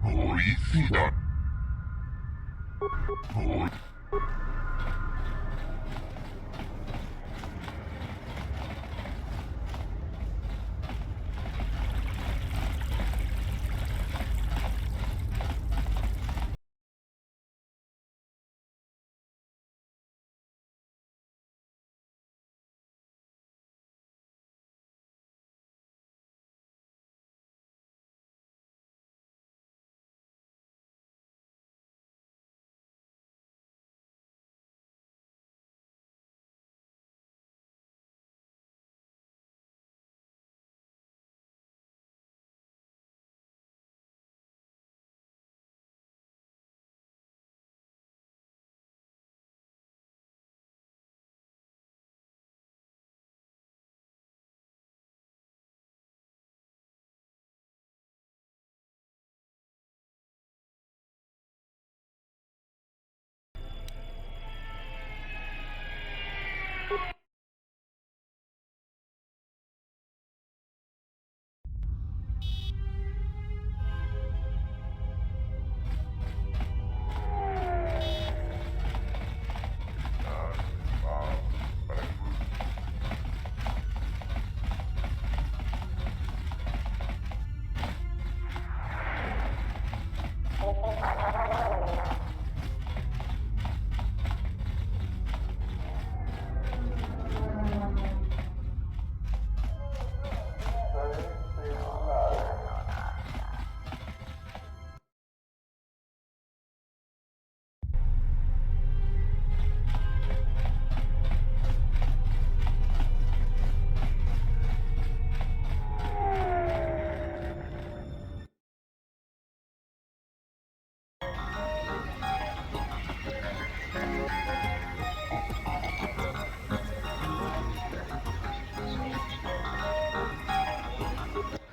Policía.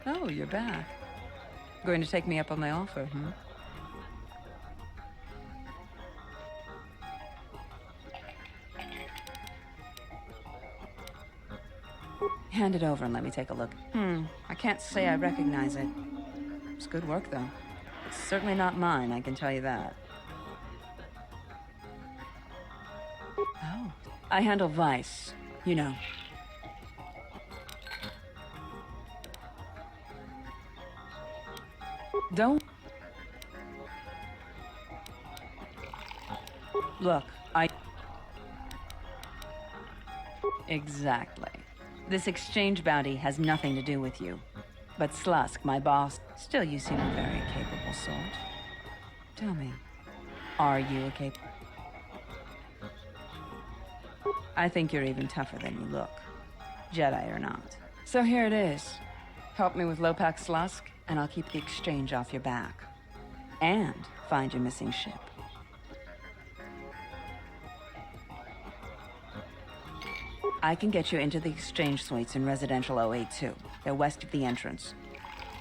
Oh, you're back. Going to take me up on my offer, hmm? Hand it over and let me take a look. I can't say I recognize it. It's good work, though. It's certainly not mine, I can tell you that. Oh, I handle Vice, you know. Don't... Look, Exactly. This exchange bounty has nothing to do with you. But Slusk, my boss, still you seem a very capable sort. Tell me, are you a capable... I think you're even tougher than you look, Jedi or not. So here it is. Help me with Lopak Slusk, and I'll keep the exchange off your back. And find your missing ship. I can get you into the exchange suites in Residential 082. They're west of the entrance.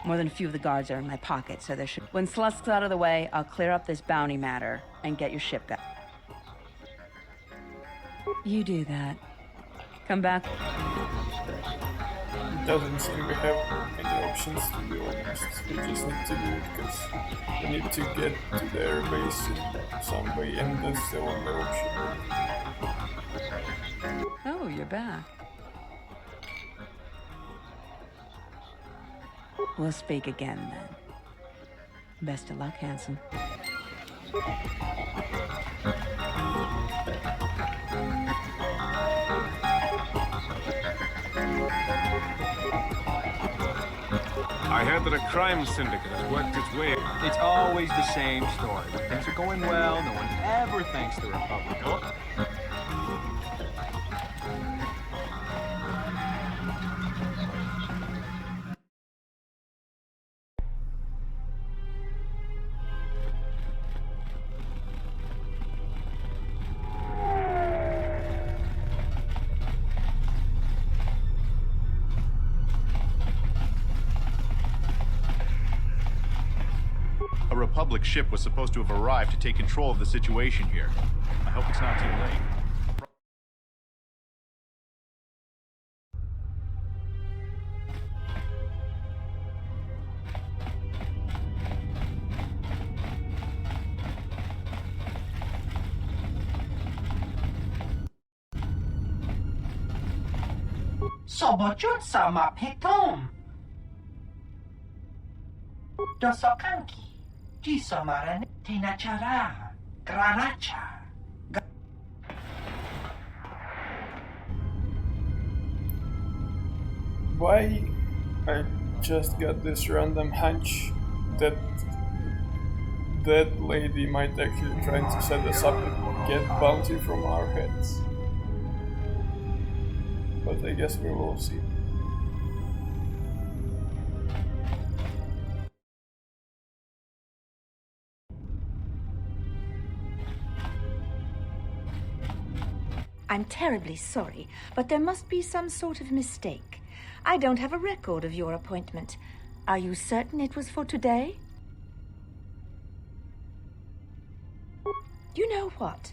More than a few of the guards are in my pocket, so there should... When Slusk's out of the way, I'll clear up this bounty matter and get your ship back. You do that. Come back. It doesn't seem we have any options, to be honest. We just need to do it because we need to get to their base in some way, and that's the only option. Oh, you're back. We'll speak again, then. Best of luck, handsome. I heard that a crime syndicate has worked its way. It's always the same story. When things are going well, no one ever thanks the Republic. Oh. A Republic ship was supposed to have arrived to take control of the situation here. I hope it's not too late. Sobotjut sama petom. Dosokanki. Jisomaran tinacara. Granacha. Why? I just got this random hunch that that lady might actually trying to set us up and get bounty from our heads. But I guess we will see. I'm terribly sorry, but there must be some sort of mistake. I don't have a record of your appointment. Are you certain it was for today? You know what?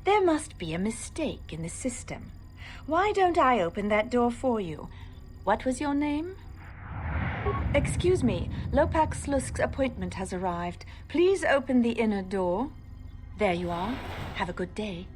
There must be a mistake in the system. Why don't I open that door for you? What was your name? Excuse me, Lopak Slusk's appointment has arrived. Please open the inner door. There you are. Have a good day.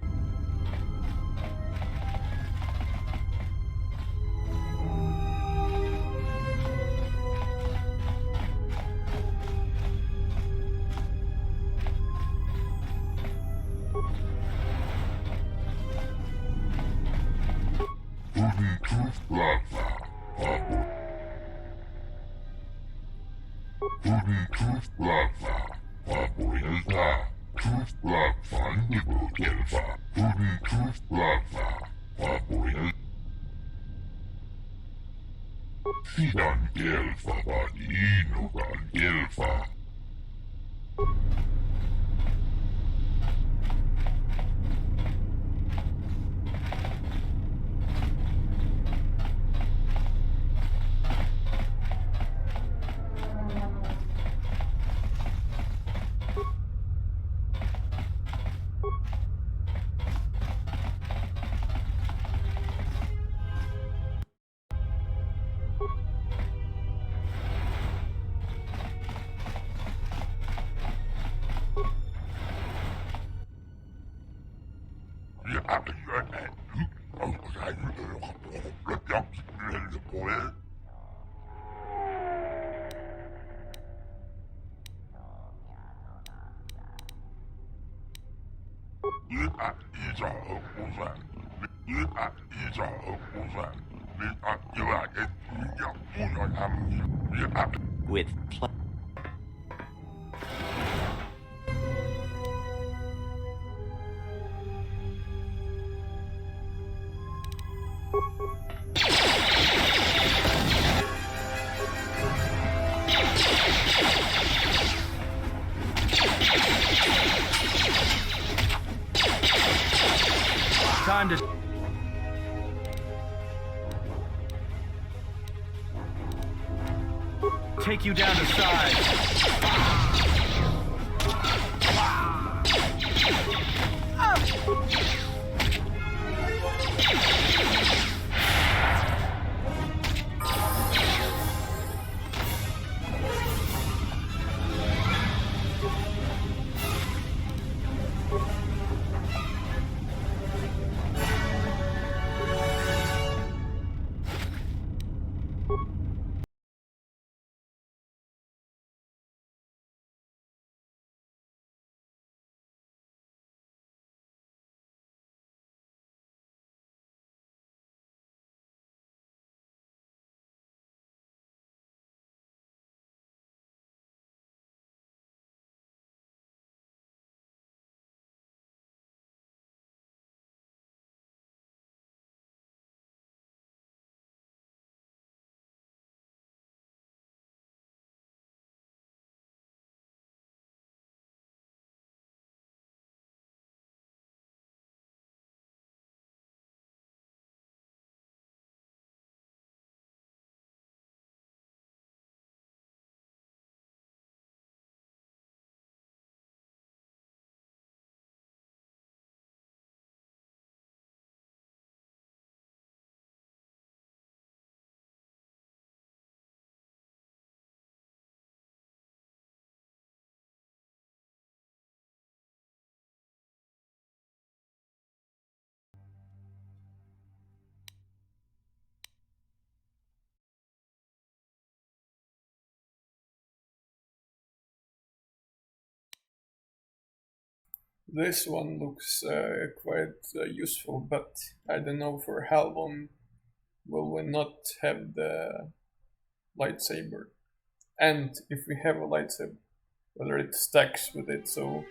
Sidan Gelfa var inugan Gelfa. With Time to... take you down to size. This one looks quite useful, but I don't know for how long will we not have the lightsaber. And if we have a lightsaber, whether it stacks with it, so...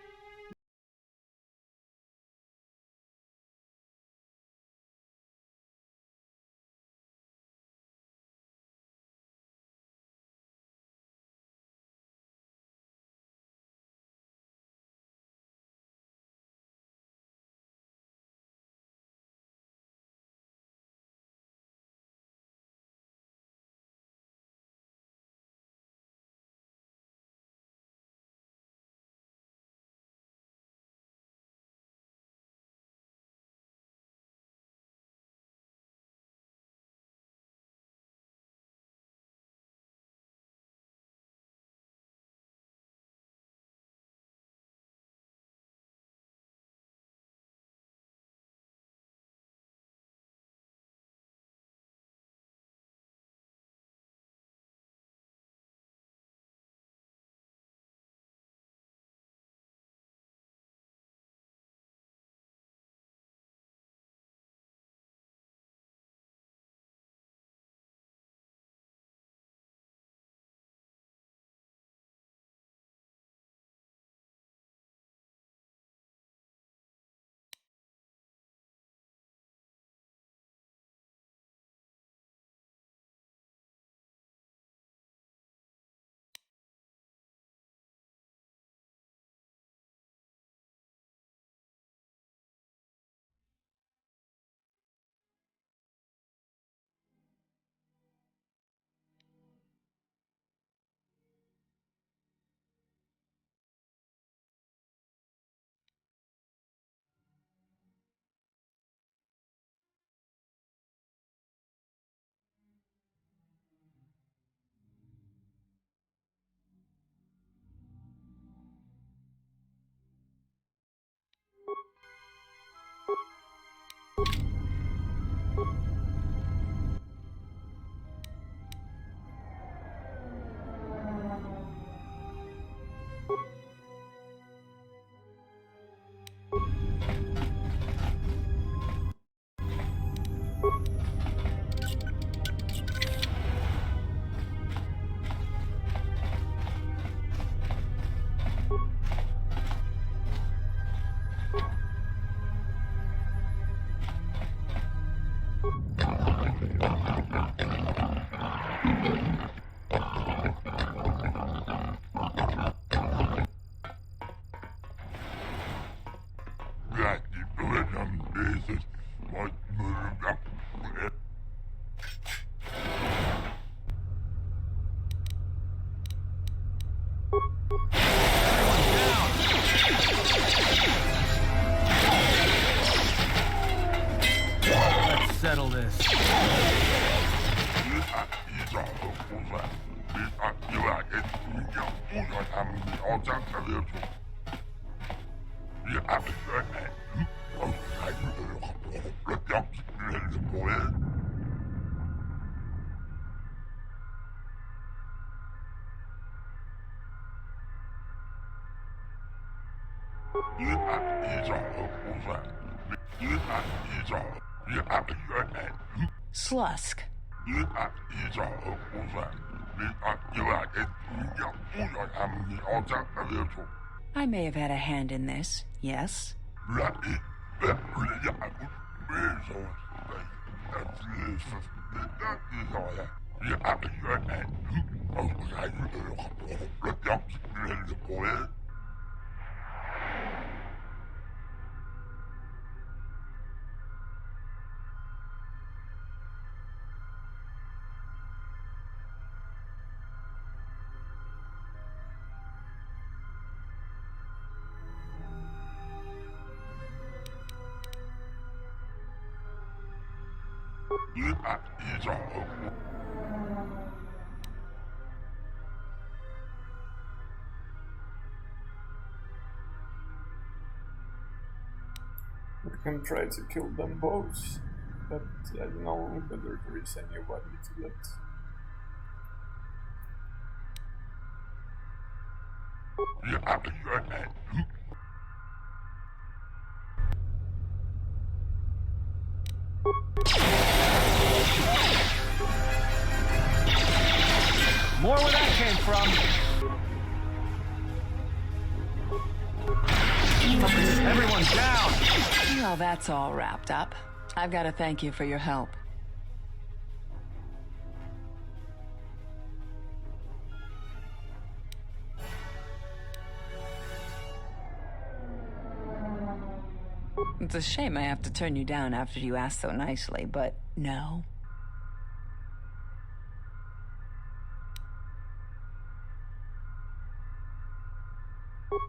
Let's settle this. Slusk. I may have had a hand in this, yes? We can try to kill them both, but I don't know whether there is anybody to let. More where that came from. Everyone down! Well, that's all wrapped up. I've got to thank you for your help. It's a shame I have to turn you down after you asked so nicely, but no.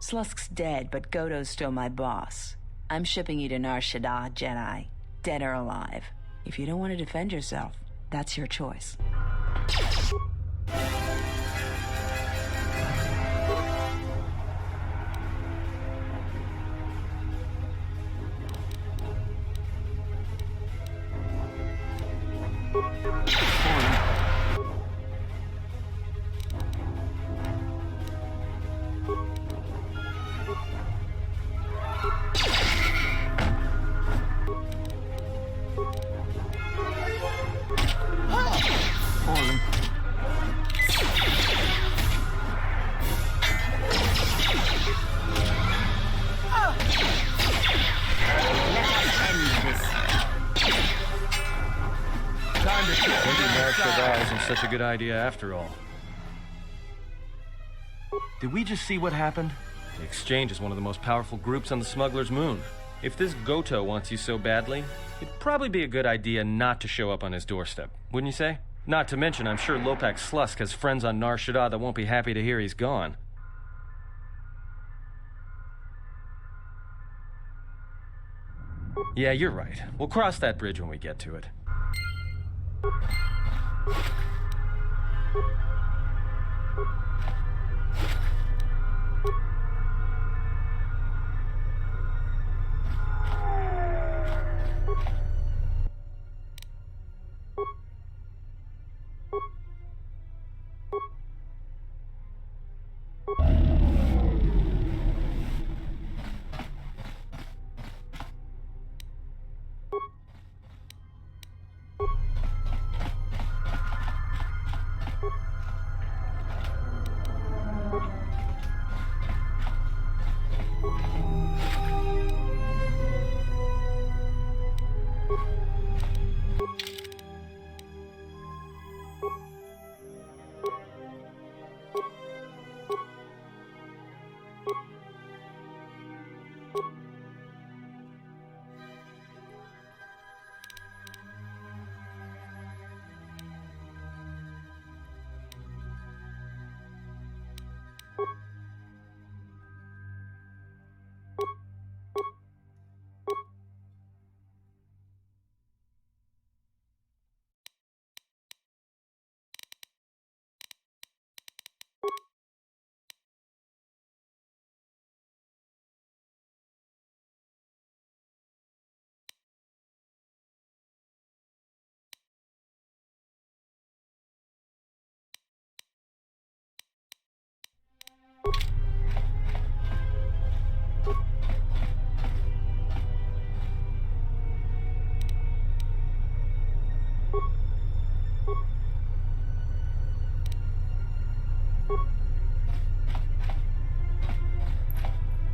Slusk's dead, but Goto's still my boss. I'm shipping you to Nar Shaddaa, Jedi. Dead or alive. If you don't want to defend yourself, that's your choice. Such a good idea after all. Did we just see what happened? The Exchange is one of the most powerful groups on the Smuggler's Moon. If this Goto wants you so badly, it'd probably be a good idea not to show up on his doorstep, wouldn't you say? Not to mention, I'm sure Lopak Slusk has friends on Nar Shaddaa that won't be happy to hear he's gone. Yeah, you're right. We'll cross that bridge when we get to it.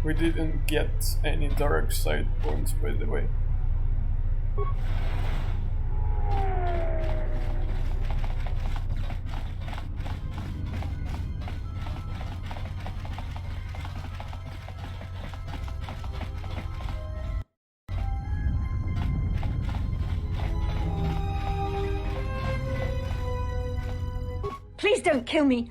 We didn't get any dark side points, by the way. Please don't kill me.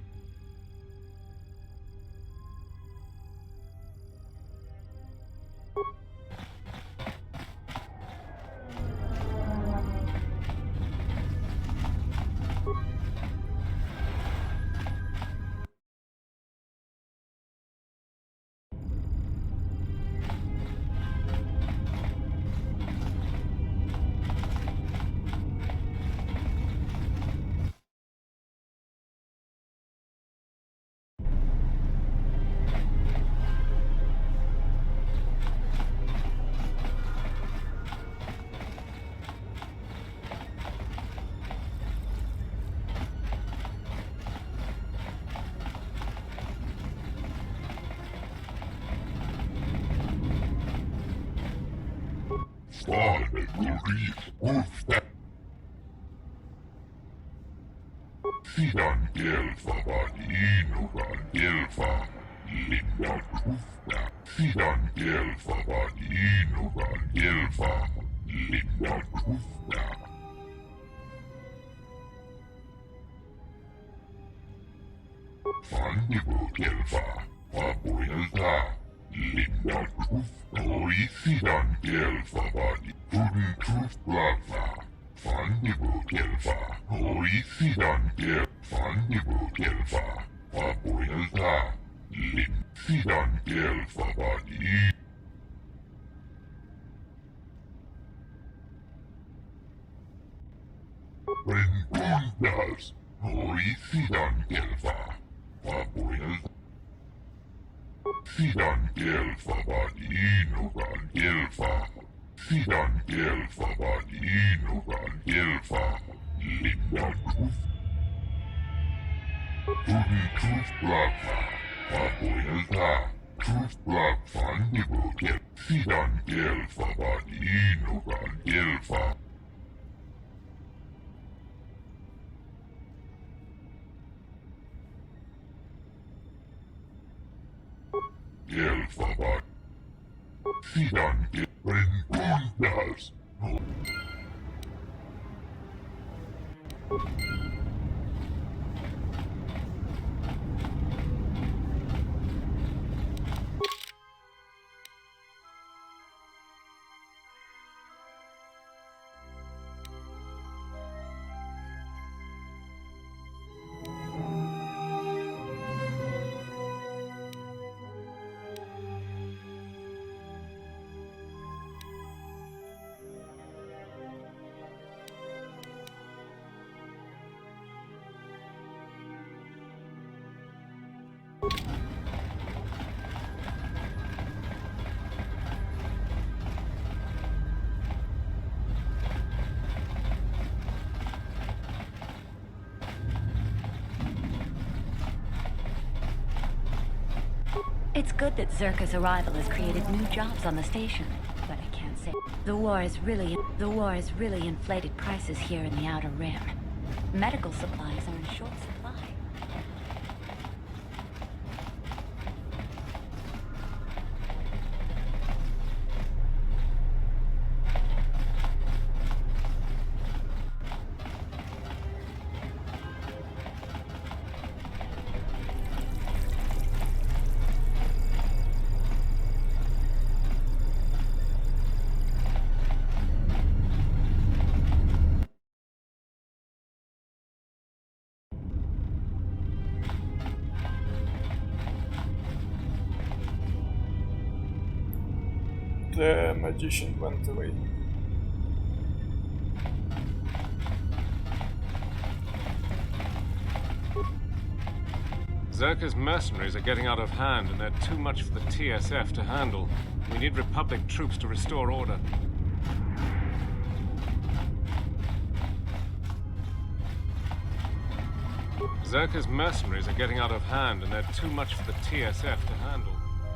Fane Luris Gufta. Sidan Gelfa Vaninuran Gelfa. Linda Gufta. Sidan Gelfa Vaninuran Gelfa. Linda Gufta. Fannivo Gelfa. Vapuilta. Linda Gufta. Oisidan Gelfa Vani. Tudun Gufta. Fannivo Gelfa. Oisidan Gelfa. Fannivo Gelfa. Vapuilta. Sidan Gelfa Vani. Rengundas. Oisidan Gelfa. Vapuilta. Sidan Gelfa Vaninuran Gelfa. Sidan Gelfa Vaninuran Gelfa. Linda Guf. Tudun Gufta. Vapuilta. Gufta Fannivo Gelfa. Sidan Gelfa Vaninuran Gelfa. Gelfa Vani. Sidan Rengundas. It's good that Zerka's arrival has created new jobs on the station, but I can't say the war has really inflated prices here in the Outer Rim. Medical supplies are in short supply. The magician went away. Zerka's mercenaries are getting out of hand, and they're too much for the TSF to handle. We need Republic troops to restore order. Zerka's mercenaries are getting out of hand, and they're too much for the TSF to handle.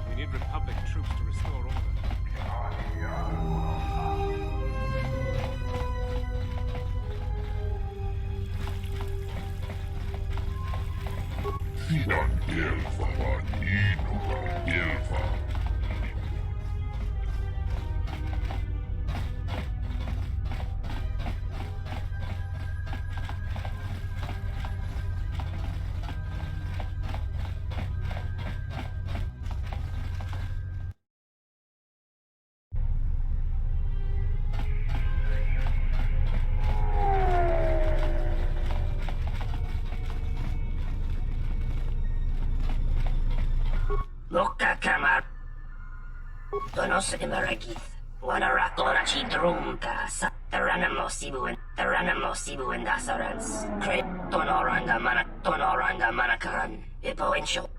We need Republic troops to restore order. Sidan Gelfa Vaninuran Gelfa. Lokka kamar. Tonos imaragith. Wanarakora chi drumka sa taranamo sibu and dasarans. Cre tonoranda manakaran. Epoential.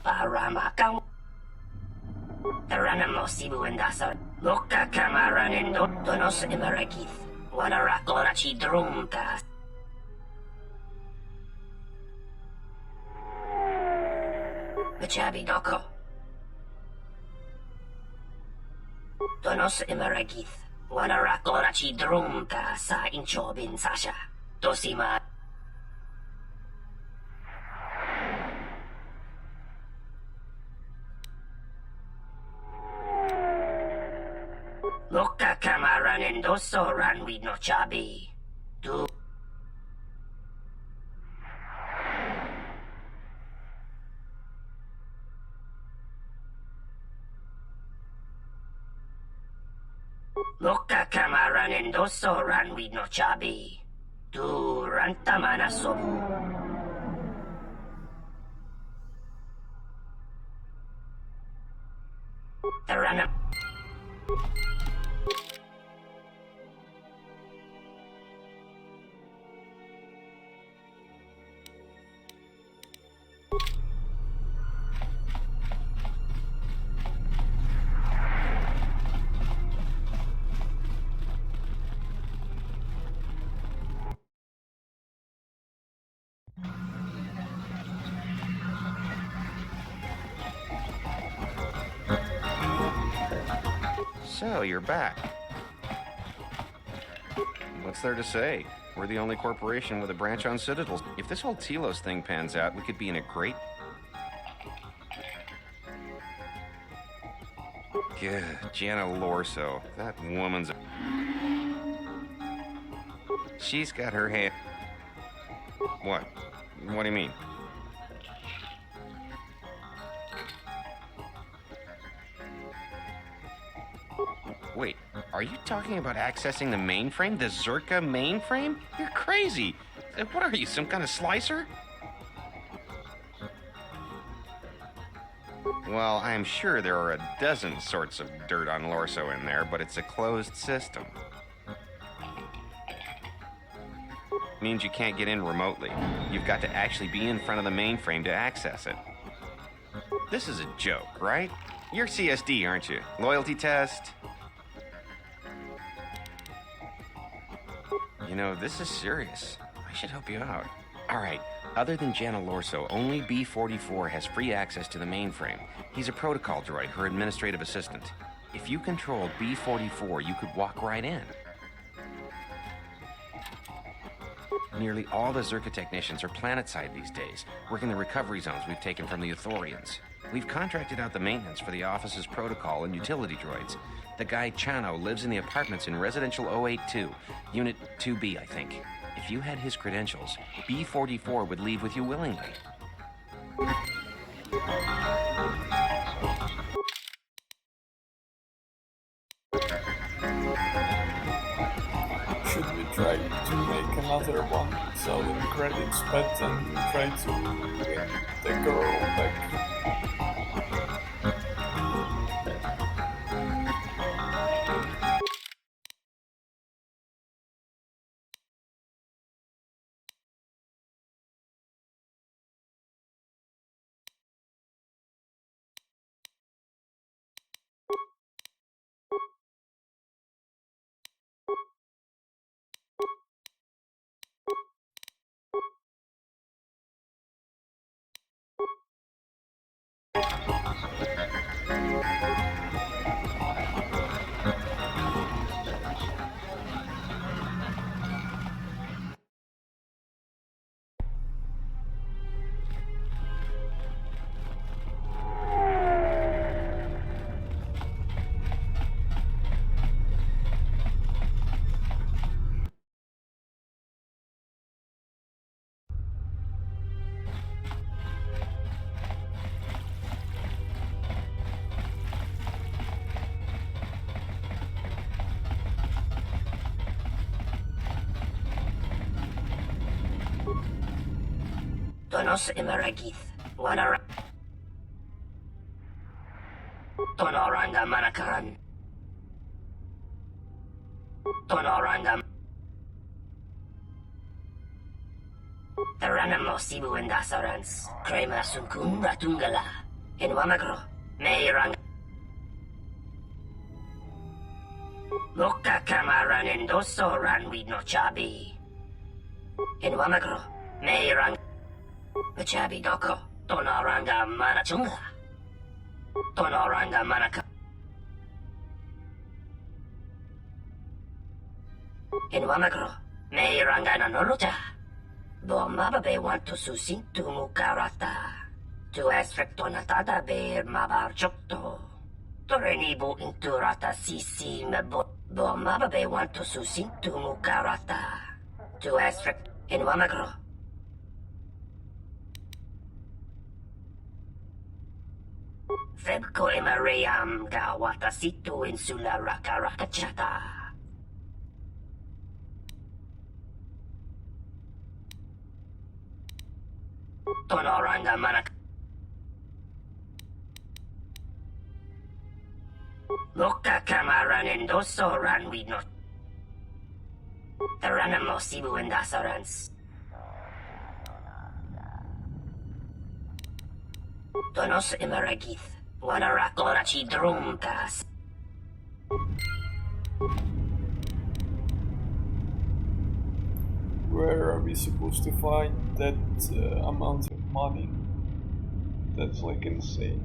Paramakang. Taranamo sibu and dasar. Lokka kamaran and tonos imaragith. Wanarakora chi drumka. Machabi doko. Tonos imaragith. Wanara korachi drumka sa inchobin sasha. Tosima. Loka kamaran endoso ranwi no chabi. Du. Loka kamaran endoso ranwi no chabi. Du rantamana sobu. Tarana. So, you're back. What's there to say? We're the only corporation with a branch on Citadel. If this whole Telos thing pans out, we could be in a great... Yeah, Jana Lorso. That woman's... She's got her hand... What? What do you mean? Wait, are you talking about accessing the mainframe? The Zerka mainframe? You're crazy! What are you, some kind of slicer? Well, I'm sure there are a dozen sorts of dirt on Lorso in there, but it's a closed system. Means you can't get in remotely. You've got to actually be in front of the mainframe to access it. This is a joke, right? You're CSD, aren't you? Loyalty test? You know, this is serious. I should help you out. All right, other than Jana Lorso, only B-44 has free access to the mainframe. He's a protocol droid, her administrative assistant. If you controlled B-44, you could walk right in. Nearly all the Zerka technicians are planetside these days, working the recovery zones we've taken from the Ithorians. We've contracted out the maintenance for the office's protocol and utility droids. The guy Chano lives in the apartments in Residential 082, Unit 2B, I think. If you had his credentials, B-44 would leave with you willingly. Should we try to make another one so the credits bet and try to win the girl back? Tonos imaragith. Wanara. Tonoranda manakaran. Tonoranda. Taranamo sibu endasarans. Krema sunkun ratungala. Enwamagro. Meirang. Loka kamaran endoso ranwi no chabi. Enwamagro. Meirang. Machabi doko. Tonoranga manachunga. Tonoranga manaka. In Wamagro, may ranga nanoloja. Mababe want to susin to mukarata. To esrectonatada bear mabar chokto. Torenibo into rata sisi mebo. Mababe want to susin to mukarata. To esrect in Wamagro. Febko emarayam gawata situ insula raka rakachata. Tonoranga manak. Loka kamaran endoso ran we not. Taranamo sibu and dasarans. Tonos emaragith. Wanarakorachi drumkas. Where are we supposed to find that amount of money? That's like insane.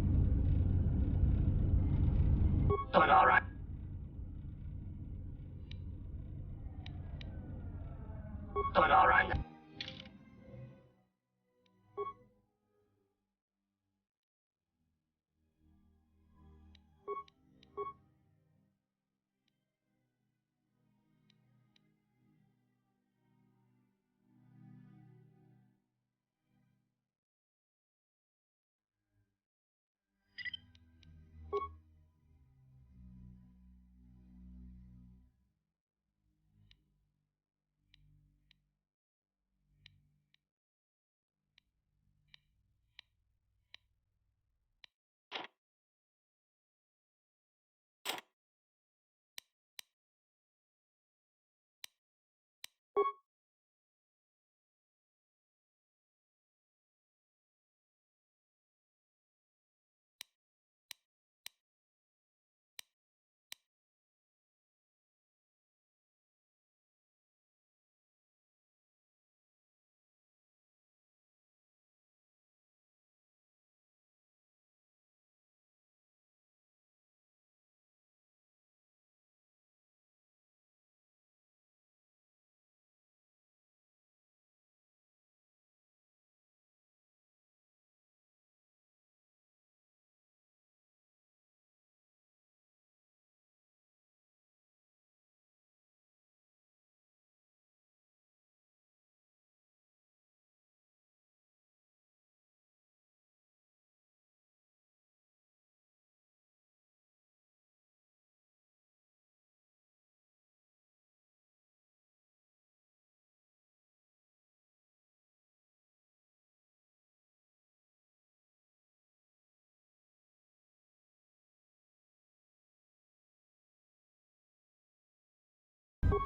Tonora. Tonoranga.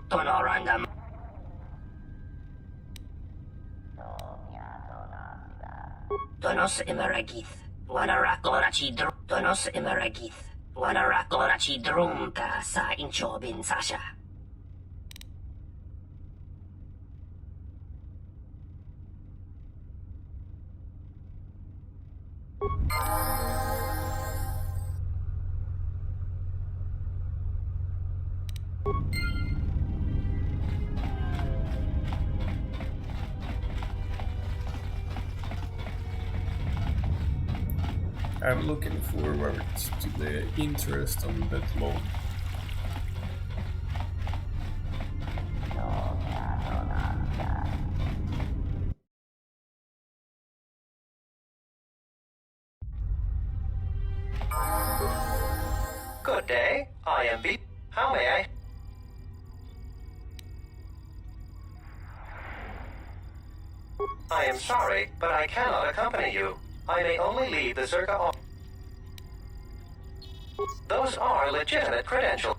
Tonoranga. Tonos emaragith. Wanarakorachi drum. Tonos emaragith. Wanarakorachi drumka sa inchobin sasha. I'm looking forward to the interest on that loan. Good day, I am B. How may I? I am sorry, but I cannot accompany you. I may only leave the Zerka office. Those are legitimate credentials.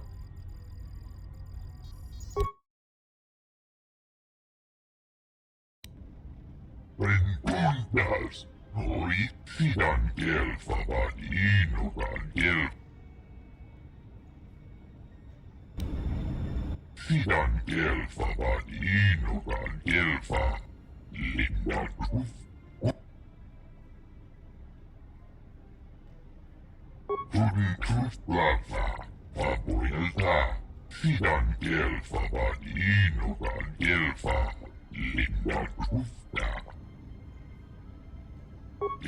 Renkundas, Ritsian gelfavat inukan gelf. Sian gelfavat inukan gelfa. Linnan tuntuslata vapoilta. Sidan elfa vaan iinukan elfa linnan kufta.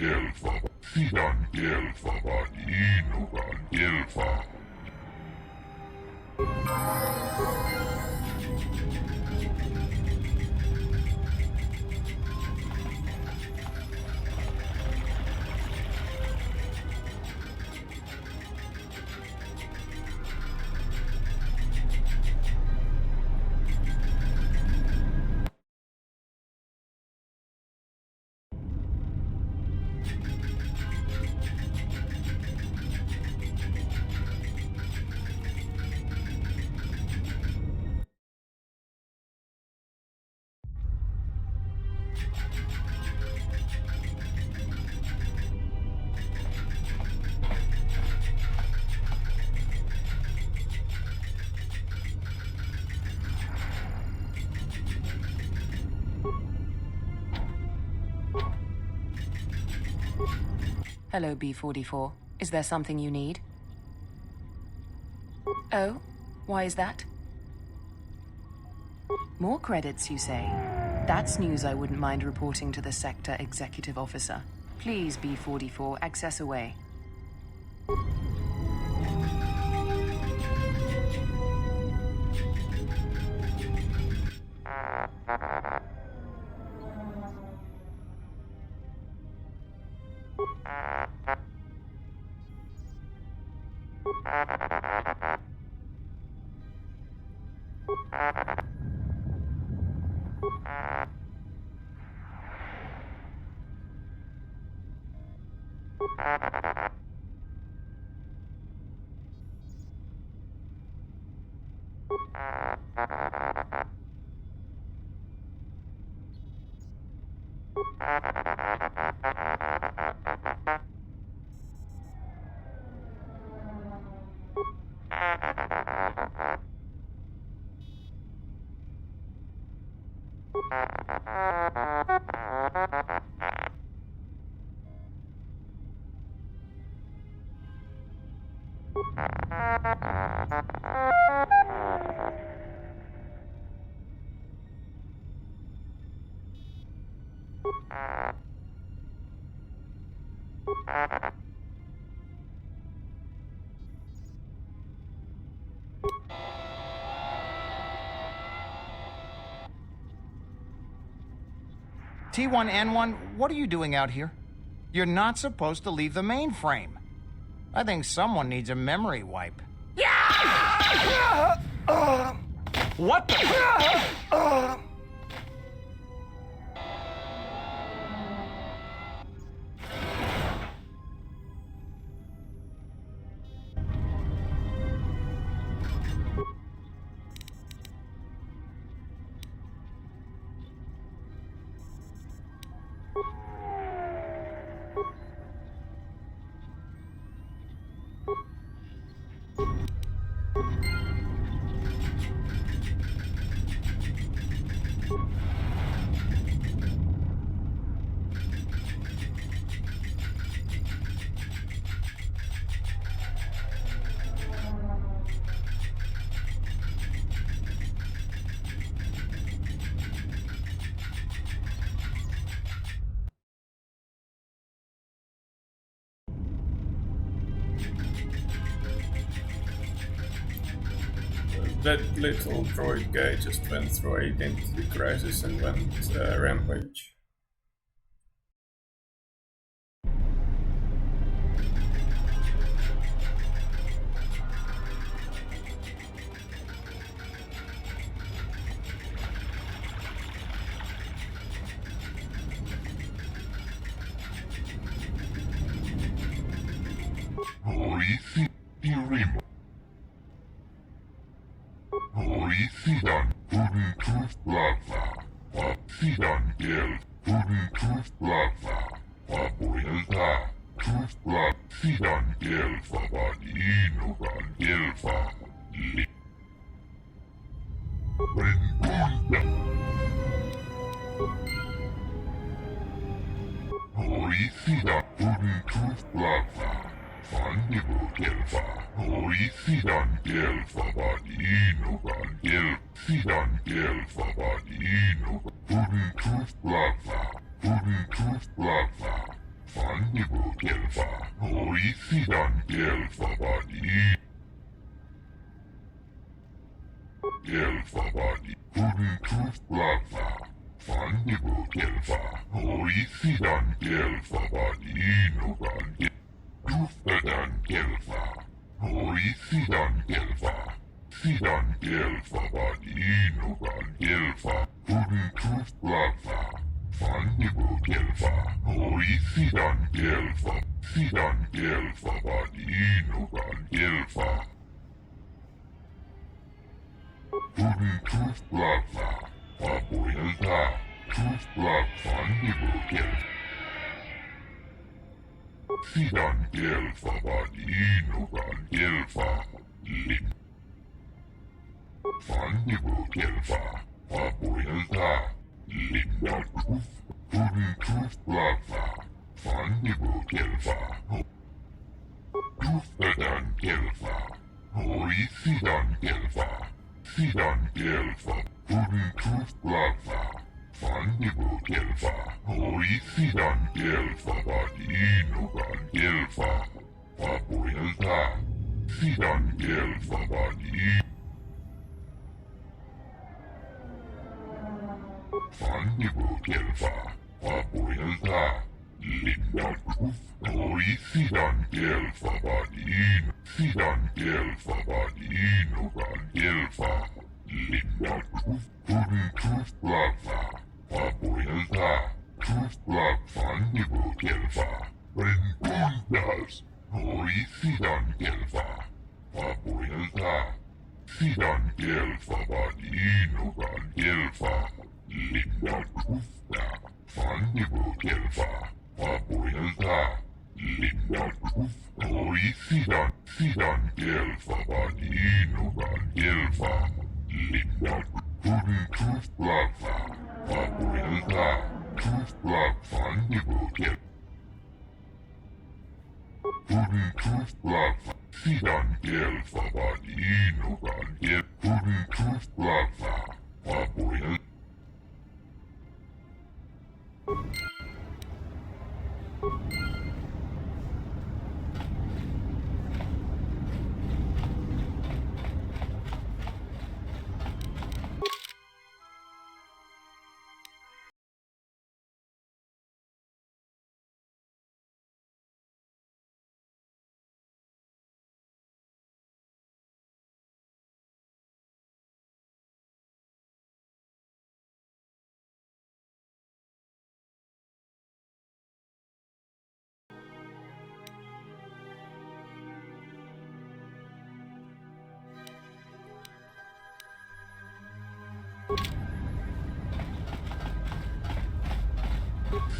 Elfa, sidan elfa vaan iinukan elfa. Hello, B-44. Is there something you need? Oh? Why is that? More credits, you say? That's news I wouldn't mind reporting to the Sector Executive Officer. Please, B-44, access away. T1N1, what are you doing out here? You're not supposed to leave the mainframe. I think someone needs a memory wipe. What the? That little droid guy just went through identity crisis and went rampage. Hoisi Irimo. Hoisidan tuntuslata. Sidan el tuntuslata. Vapoilta. Tuslat. Sidan elfa vaan iinukan elfa. Renkunta. Hoisidan tuntuslata. Fandibo Gelfa, Hoi Sidan Gelfa Badinogan Gel, Sidan Gelfa Badinogan, Pudding Tooth Plaza, Pudding Tooth Plaza, Fandibo Gelfa, Hoi Sidan Gelfa Badinogan. Gelfa Badi, Pudding Tooth Plaza, Fandibo Gelfa, Hoi Sidan Gelfa Badinogan, Toothbedan Gelfa, Hoi Sidan Gelfa, Sidan Gelfa Badinogan Gelfa, Pudding Tooth Plaza, Fandibo Gelfa, Hoi Sidan Gelfa, Sidan Gelfa Badinogan Gelfa. Pudding Tooth Plaza, Papuelta, Tooth Plaza, Fandibo Gelfa. Sidan Gelfa Badinogan Gelfa, Lim. Fandibo Gelfa, Papuelta, Linda Tooth, Pudding Tooth Plaza, Fandibo Gelfa. Toothbedan Gelfa, Hoi Sidan Gelfa. Sidan Gelfa, Pudding Tooth Plaza, Fandibo Gelfa, Hoi Sidan Gelfa Badinogan Gelfa, Papuelta, Sidan Gelfa Badinogan. Fandibo Gelfa, Papuelta, Linda Tooth, Hoi Sidan Gelfa Badinogan, Sidan Gelfa Badinogan Gelfa, Linda Tooth, Pudding Tooth Plaza, Papuelta, Tooth Plaza, Fandibo Gelfa, Rentundas, Hoi Sidan Gelfa, Papuelta, Sidan Gelfa Badinogan Gelfa, Linda Tooth, Fandibo Gelfa, Papuelta, Linda Tooth, Hoi Sidan, Sidan Gelfa Badinogan Gelfa, Linda Pudding Tooth Plaza, Papuelta, Tooth Plaza, Fandibo Gelfa. Pudding Tooth Plaza, Sidan Gelfa Badinogan Gelfa, Pudding Tooth Plaza, Papuelta.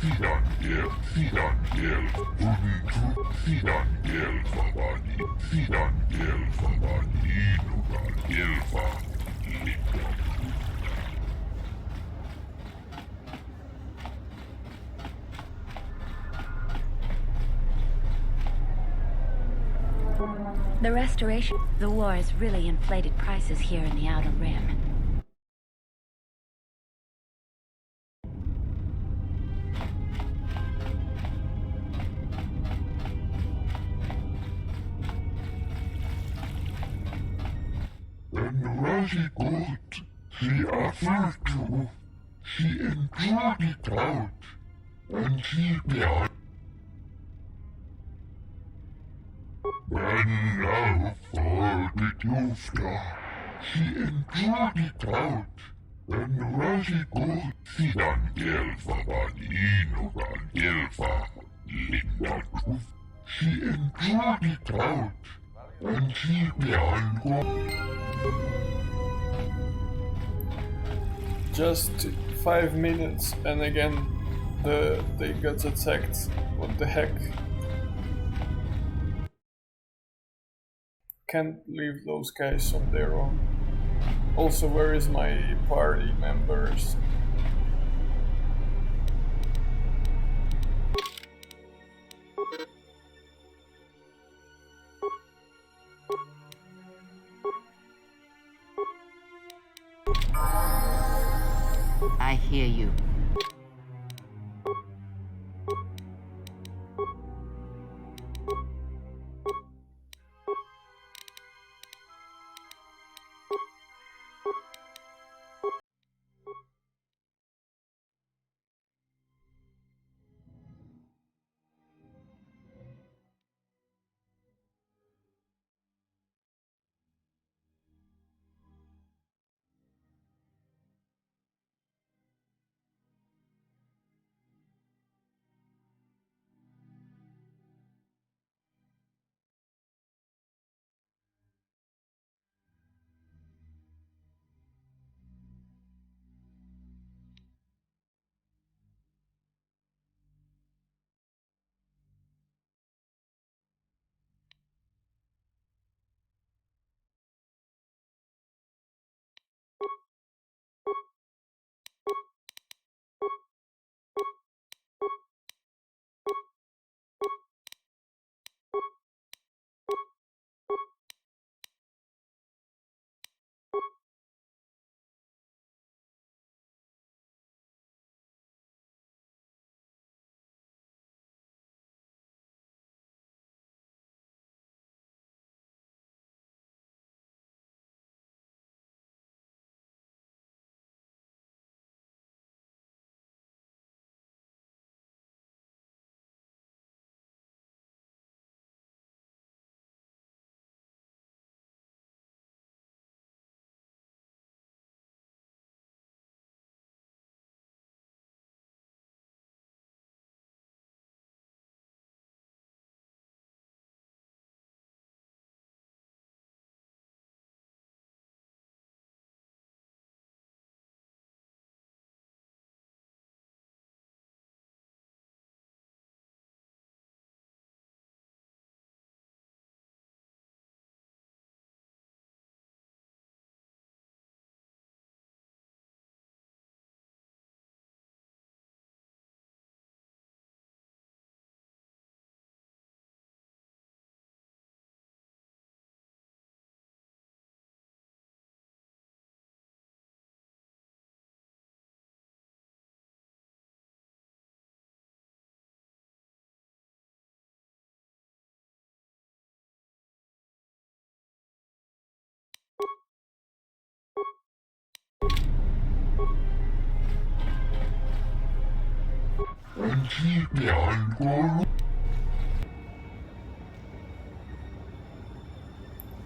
Sidan Gelfa, Sidan Gelfa, Pudding Tooth, Sidan Gelfa Badi, Sidan Gelfa Badinogan Gelfa, Linda Tooth. The restoration. The war has really inflated prices here in the Outer Rim. When Rosie got the apple too, she enjoyed it out, and she began. And now for the toaster, she enjoyed it out, and Rosie got Sidan Gelfa Badinogan Gelfa, Linda Tooth, she enjoyed it out, and she began. Just 5 minutes and again they got attacked. What the heck? Can't leave those guys on their own. Also, where is my party members? I hear you.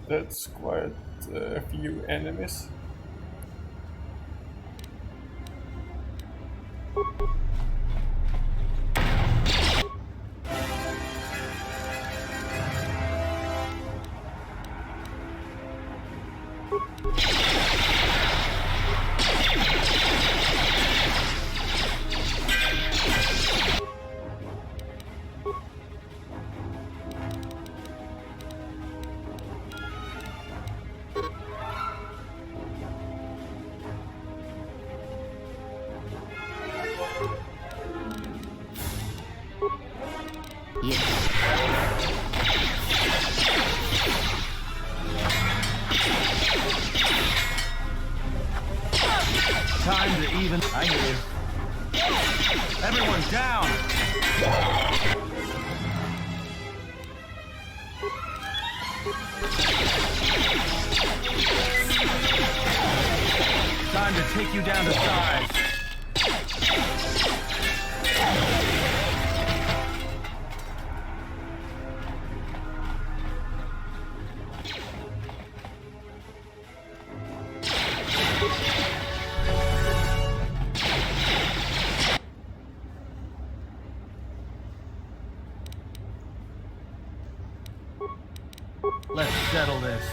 That's quite a few enemies. Time to even. I hear you. Everyone down! Time to take you down to size. Let's settle this.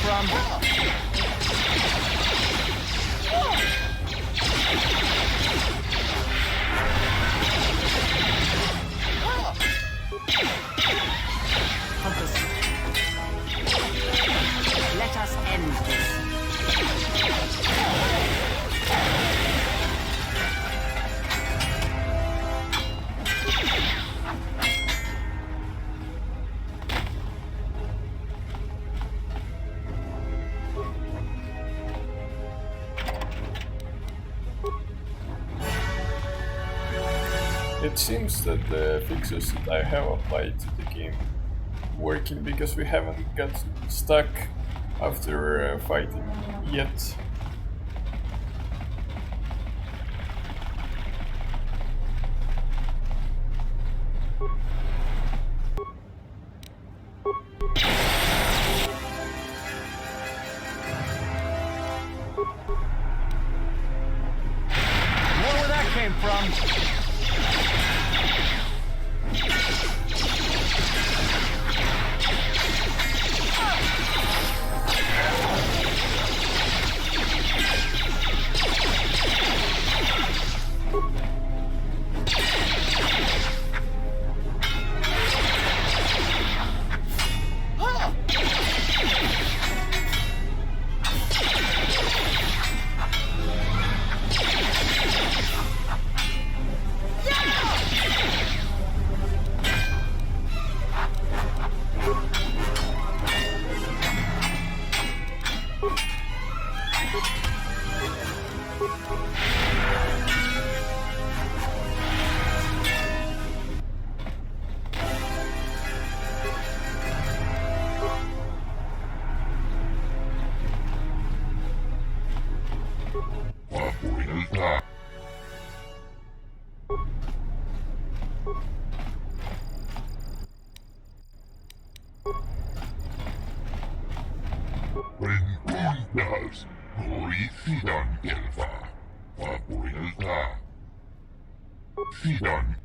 from? Focus. Let us end this. It seems that the fixes that I have applied to the game working because we haven't got stuck after fighting yet. More where that came from. Rentuntas, noi sidan elva. Vapuilta. Sidan.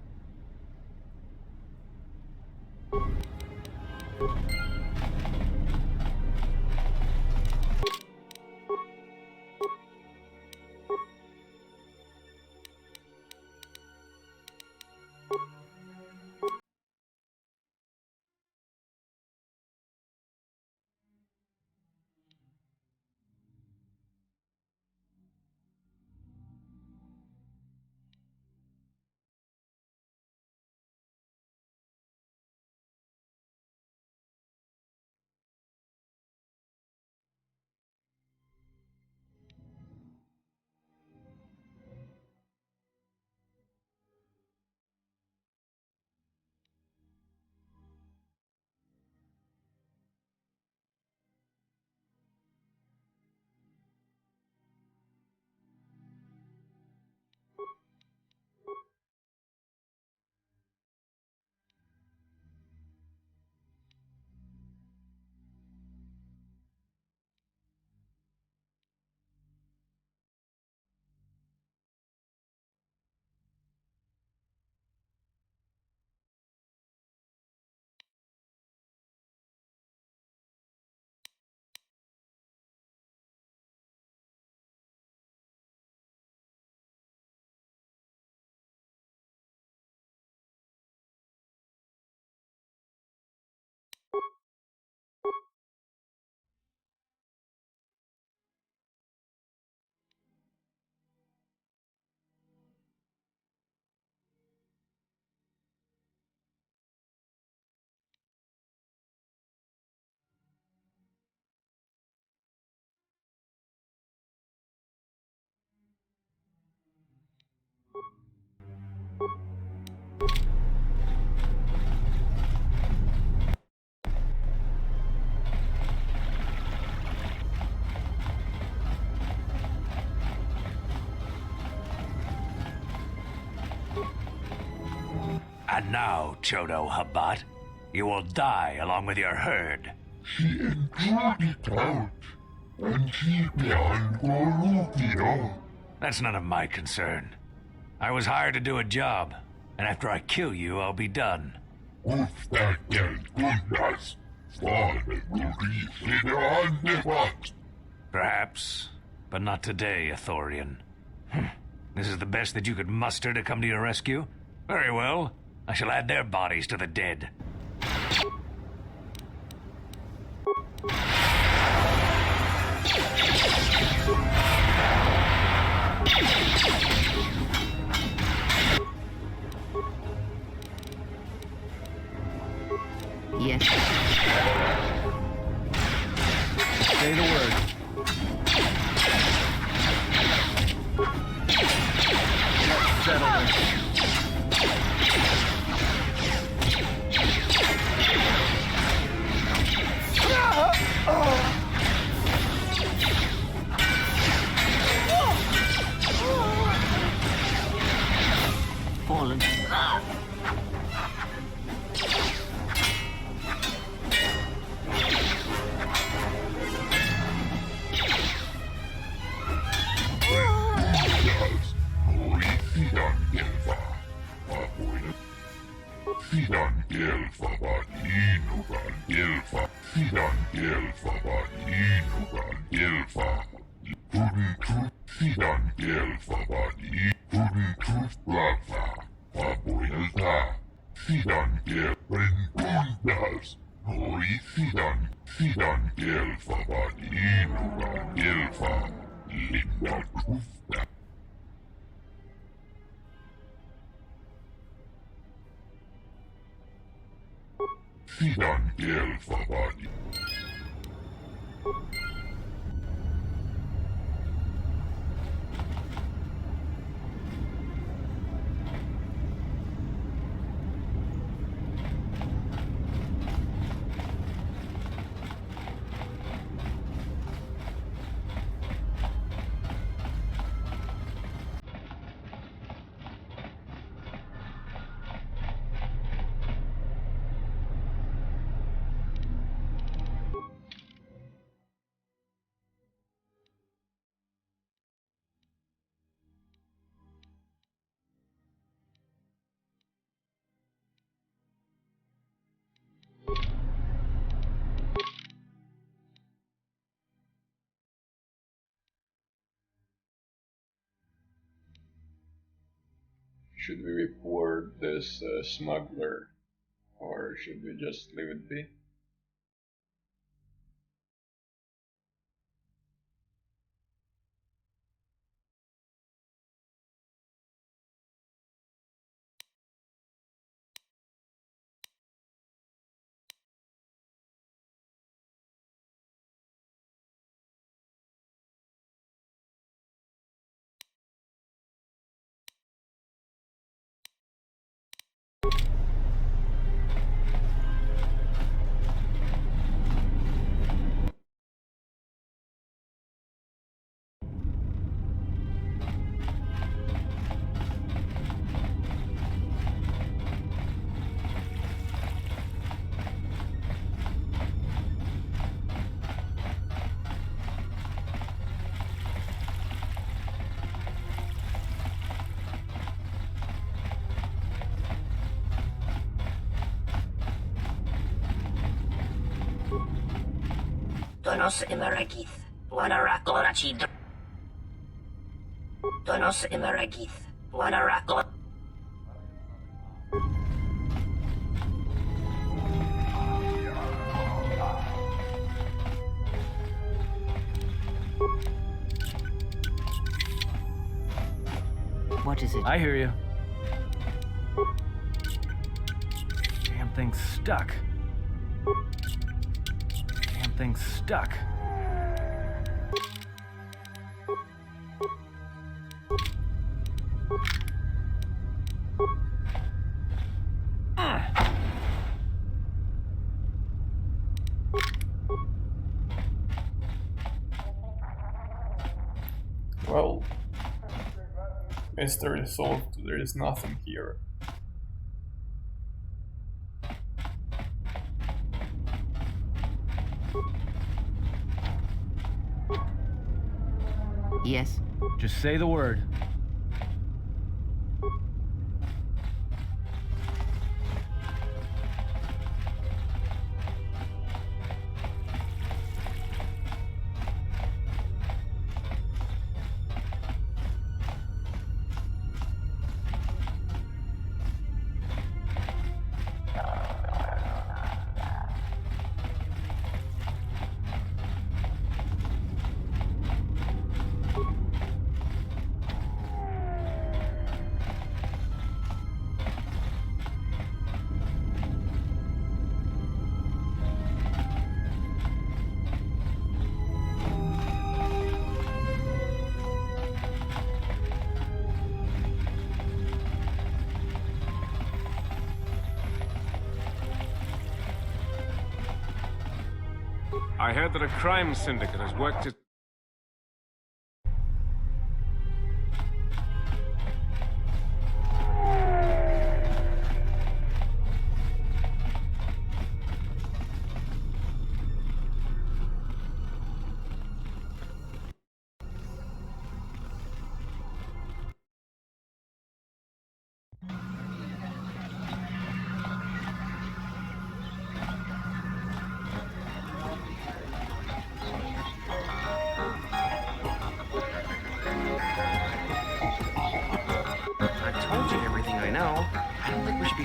And now, Chodo Habat, you will die along with your herd. She enjoyed it out. And she behind Gorukino. That's none of my concern. I was hired to do a job, and after I kill you, I'll be done. Uf that girl goodness. Perhaps, but not today, Ithorian. This is the best that you could muster to come to your rescue? Very well. I shall add their bodies to the dead. Yes. Say the word. Let's settle this. Fallen. Should we report this smuggler, or should we just leave it be? Donos Imeregith, Wanarako Rachid. Donos Imeregith, Wanarako. What is it? I hear you. Damn thing's stuck. Damn thing's stuck. Well, mystery solved, there is nothing here. Yes. Just say the word. I heard that a crime syndicate has worked it.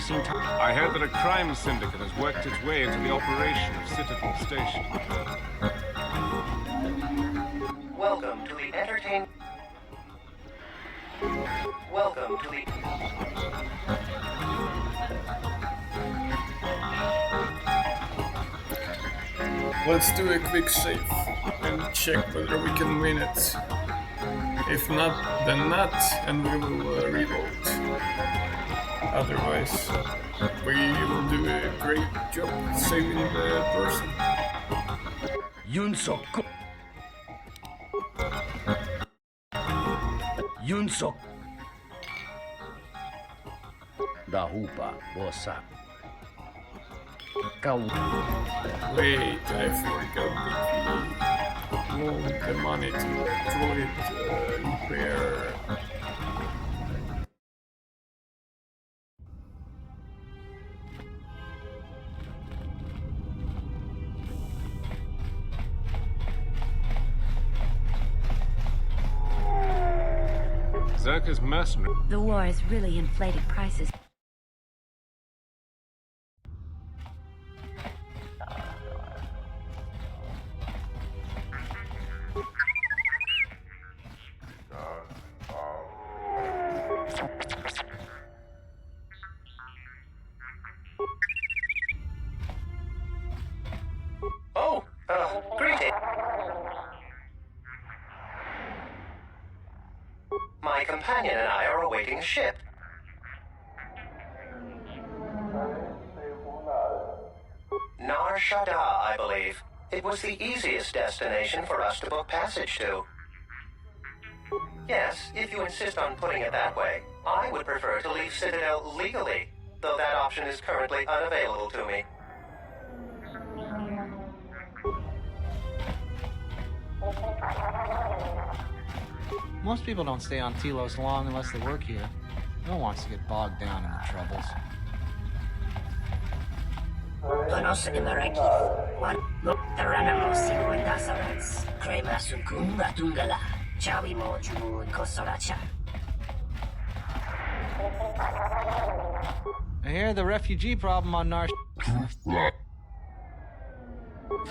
I heard that a crime syndicate has worked its way into the operation of Citadel Station. Welcome to the entertain. Welcome to the. Let's do a quick save and check whether we can win it. If not, then not, and we will reload. Otherwise, we will do a great job saving the person. Yunsok. Yunsok. Dahupa, bossa. Wait, I forgot that we loaned the money to droid repair. Zerka's mercenary. The war has really inflated prices. Oh, greeting. My companion and I are awaiting a ship. Nar Shaddaa, I believe. It was the easiest destination for us to book passage to. Yes, if you insist on putting it that way, I would prefer to leave Citadel legally, though that option is currently unavailable to me. Most people don't stay on Telos long unless they work here. No one wants to get bogged down in the troubles. Conoce de Maraki. One Taranamo Sinuenda Sarats. Crema Sukumba Tungala. Chawi Moju Kosolacha. I hear the refugee problem on Nar...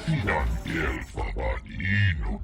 Fidan Elfa Vanino.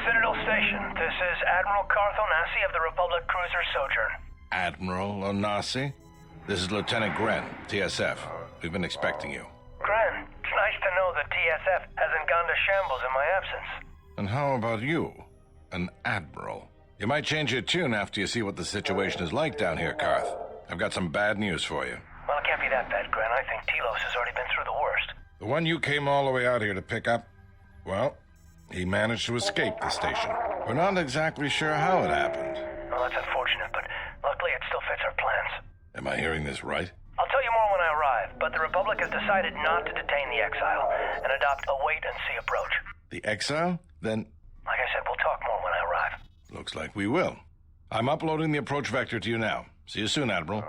Citadel Station, this is Admiral Karth Onasi of the Republic Cruiser Sojourn. Admiral Onasi? This is Lieutenant Gren, TSF. We've been expecting you. Gren, it's nice to know the TSF hasn't gone to shambles in my absence. And how about you? An Admiral. You might change your tune after you see what the situation is like down here, Karth. I've got some bad news for you. Well, it can't be that bad, Gren. I think Telos has already been through the worst. The one you came all the way out here to pick up, well, he managed to escape the station. We're not exactly sure how it happened. Well, that's unfortunate, but luckily it still fits our plans. Am I hearing this right? I'll tell you more when I arrive, but the Republic has decided not to detain the exile and adopt a wait-and-see approach. The exile? Then... Like I said, we'll talk more when I arrive. Looks like we will. I'm uploading the approach vector to you now. See you soon, Admiral.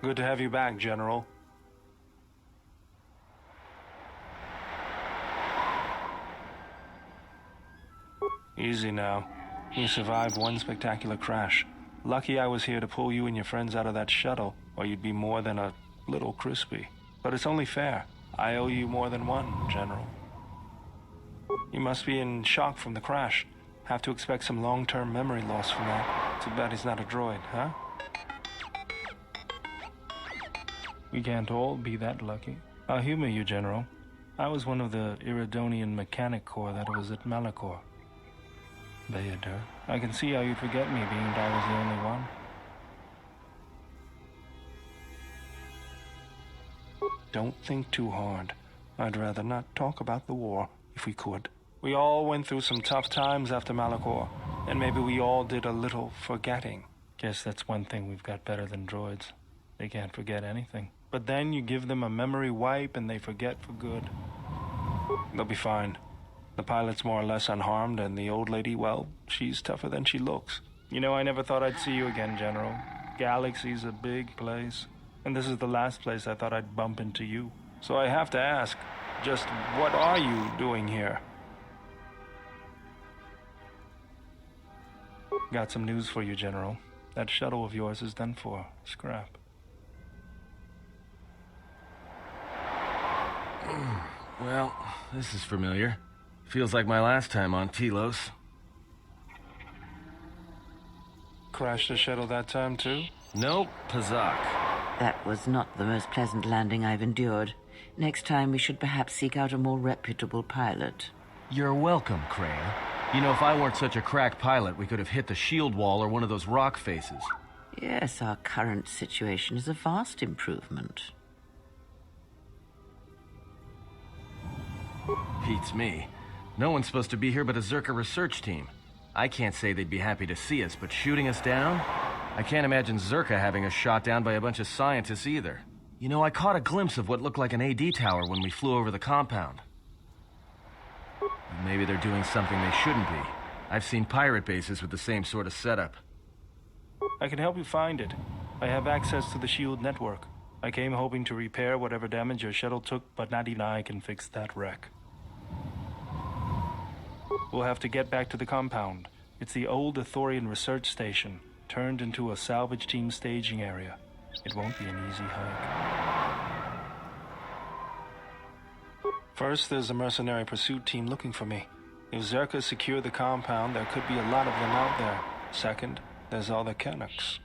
Good to have you back, General. Easy now. You survived one spectacular crash. Lucky I was here to pull you and your friends out of that shuttle, or you'd be more than a little crispy. But it's only fair. I owe you more than one, General. You must be in shock from the crash. Have to expect some long-term memory loss from that. Too bad he's not a droid, huh? We can't all be that lucky. I'll humor you, General. I was one of the Iridonian Mechanic Corps that was at Malachor. Bayadur, I can see how you'd forget me, being that I was the only one. Don't think too hard. I'd rather not talk about the war, if we could. We all went through some tough times after Malachor, and maybe we all did a little forgetting. Guess that's one thing we've got better than droids. They can't forget anything. But then you give them a memory wipe and they forget for good. They'll be fine. The pilot's more or less unharmed, and the old lady, well, she's tougher than she looks. You know, I never thought I'd see you again, General. Galaxy's a big place, and this is the last place I thought I'd bump into you. So I have to ask, just what are you doing here? Got some news for you, General. That shuttle of yours is done for. Scrap. Well, this is familiar. Feels like my last time on Telos. Crashed the shuttle that time, too? Nope, Pazak. That was not the most pleasant landing I've endured. Next time we should perhaps seek out a more reputable pilot. You're welcome, Kreia. You know, if I weren't such a crack pilot, we could have hit the shield wall or one of those rock faces. Yes, our current situation is a vast improvement. Beats me. No one's supposed to be here but a Zerka research team. I can't say they'd be happy to see us, but shooting us down? I can't imagine Zerka having us shot down by a bunch of scientists either. You know, I caught a glimpse of what looked like an AD tower when we flew over the compound. Maybe they're doing something they shouldn't be. I've seen pirate bases with the same sort of setup. I can help you find it. I have access to the shield network. I came hoping to repair whatever damage your shuttle took, but not even I can fix that wreck. We'll have to get back to the compound. It's the old Ithorian research station, turned into a salvage team staging area. It won't be an easy hike. First, there's a mercenary pursuit team looking for me. If Zerka secure the compound, there could be a lot of them out there. Second, there's all the Canucks.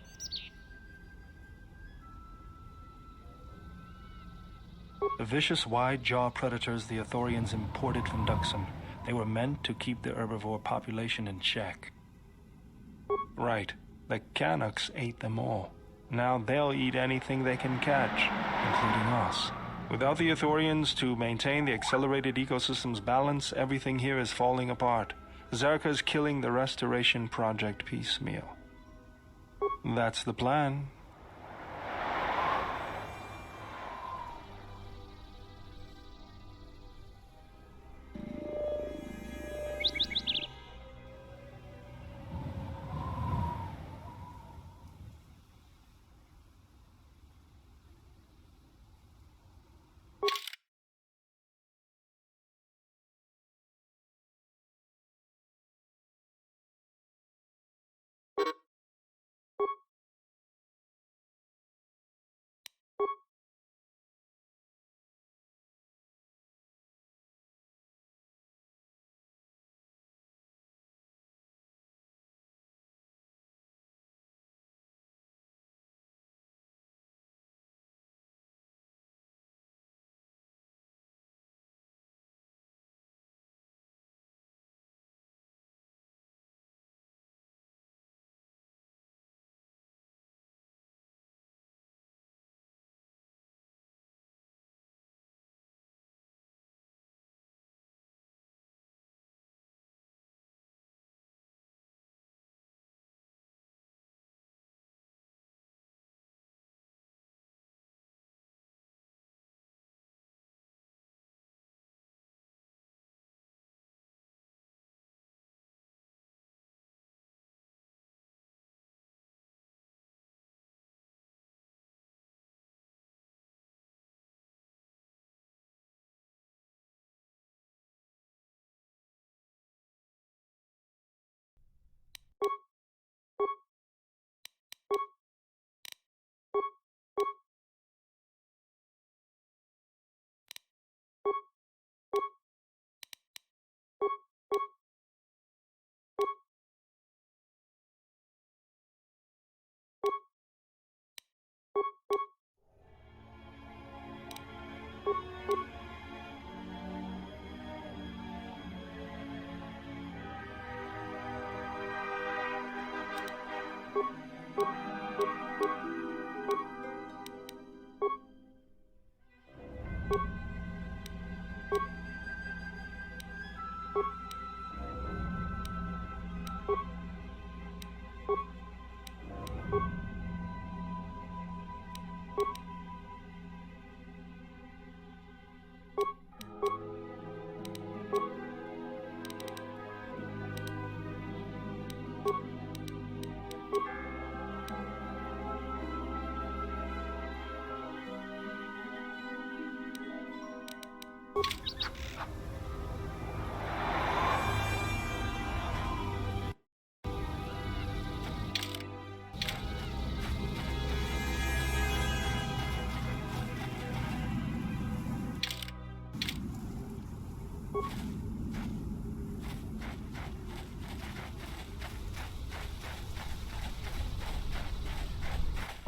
The vicious wide-jaw predators the Ithorians imported from Duxon. They were meant to keep the herbivore population in check. Right. The Canucks ate them all. Now they'll eat anything they can catch, including us. Without the Ithorians to maintain the accelerated ecosystem's balance, everything here is falling apart. Zerka's killing the Restoration Project piecemeal. That's the plan.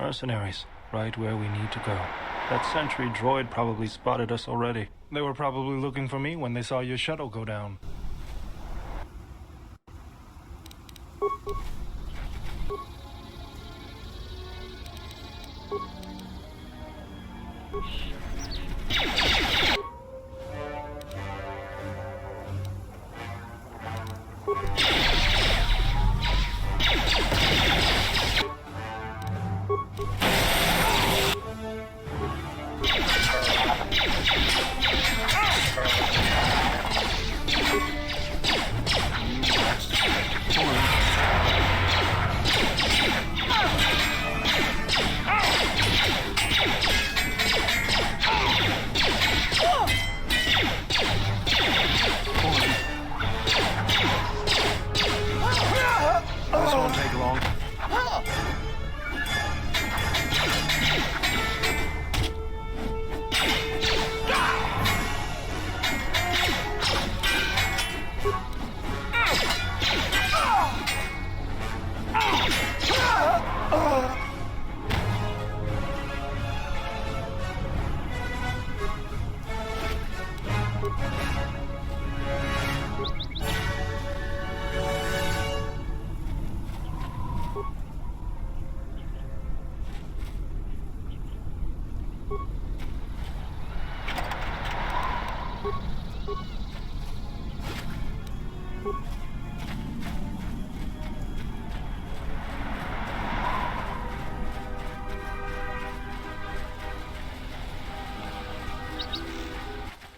Mercenaries, right where we need to go. That sentry droid probably spotted us already. They were probably looking for me when they saw your shuttle go down. This won't take long.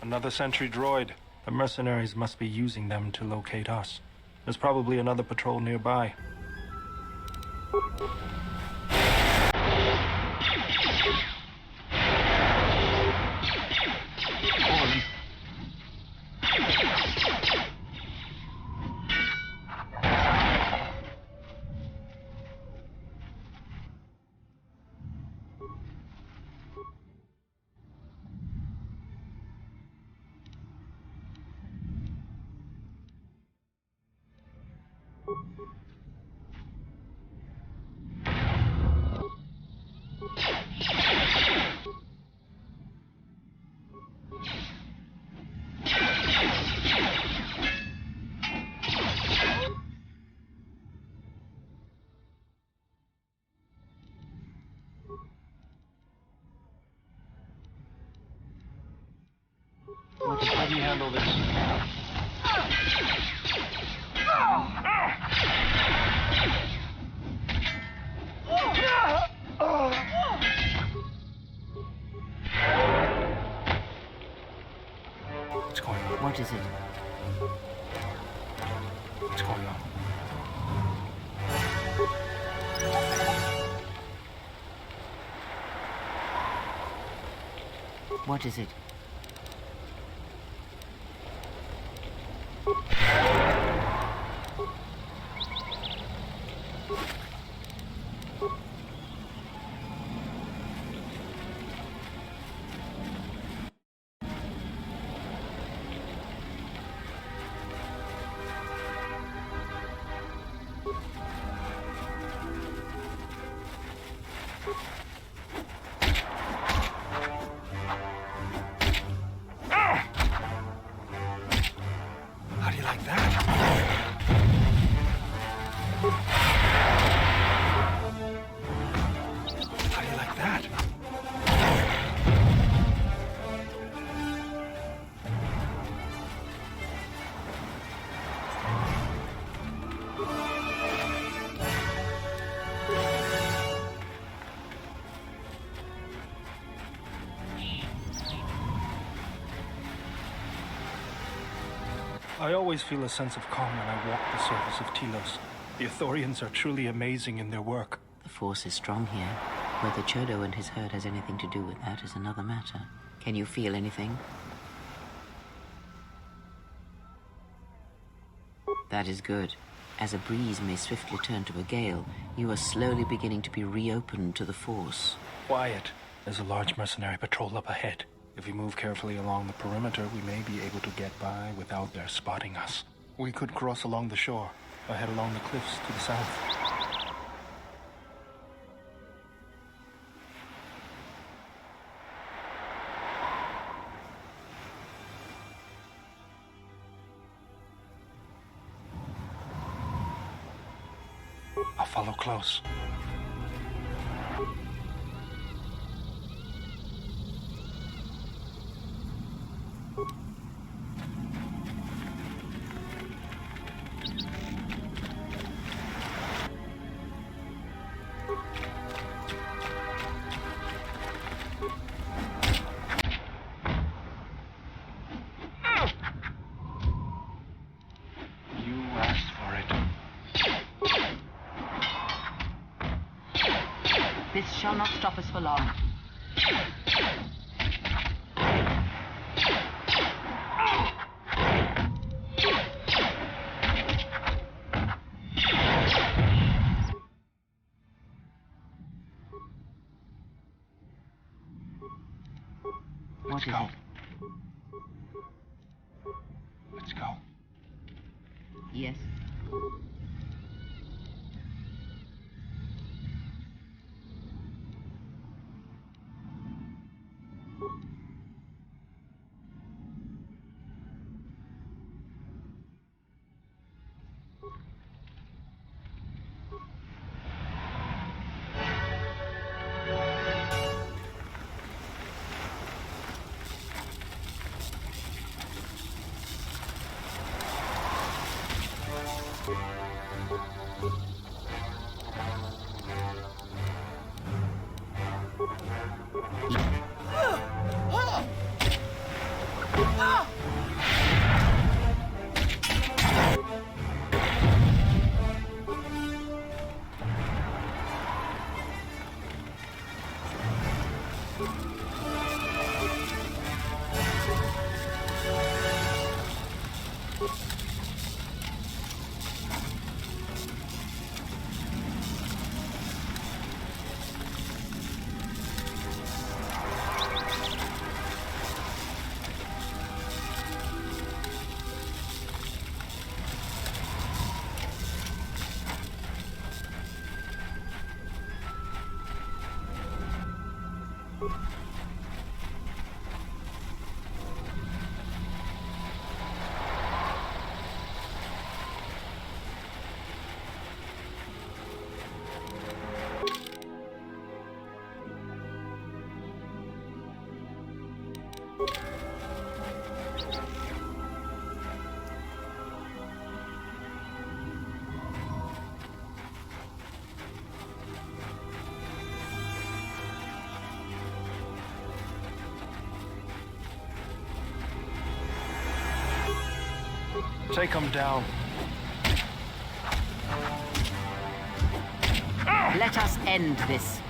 Another sentry droid. The mercenaries must be using them to locate us. There's probably another patrol nearby. How do you handle this? What's going on? What is it? What's going on? What is it? How do you like that? How do you like that? I always feel a sense of calm when I walk the surface of Telos. The Ithorians are truly amazing in their work. The force is strong here. Whether Chodo and his herd has anything to do with that is another matter. Can you feel anything? That is good. As a breeze may swiftly turn to a gale, you are slowly beginning to be reopened to the force. Quiet. There's a large mercenary patrol up ahead. If we move carefully along the perimeter, we may be able to get by without their spotting us. We could cross along the shore, or head along the cliffs to the south. I'll follow close. This shall not stop us for long. Let's go. Let's go. Yes. Take him down. Let us end this.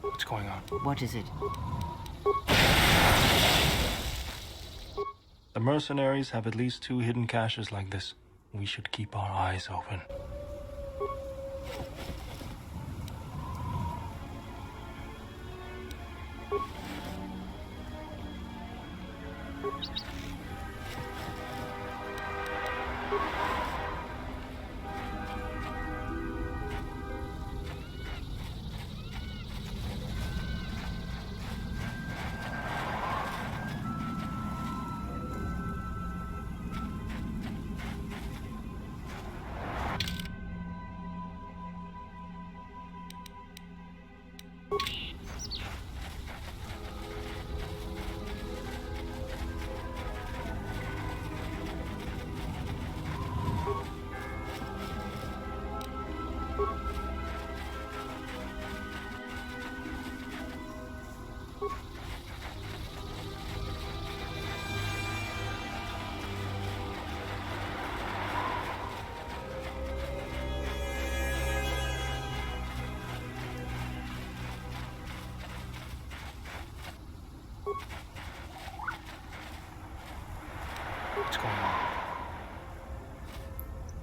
What's going on? What is it? The mercenaries have at least 2 hidden caches like this. We should keep our eyes open. What's going on?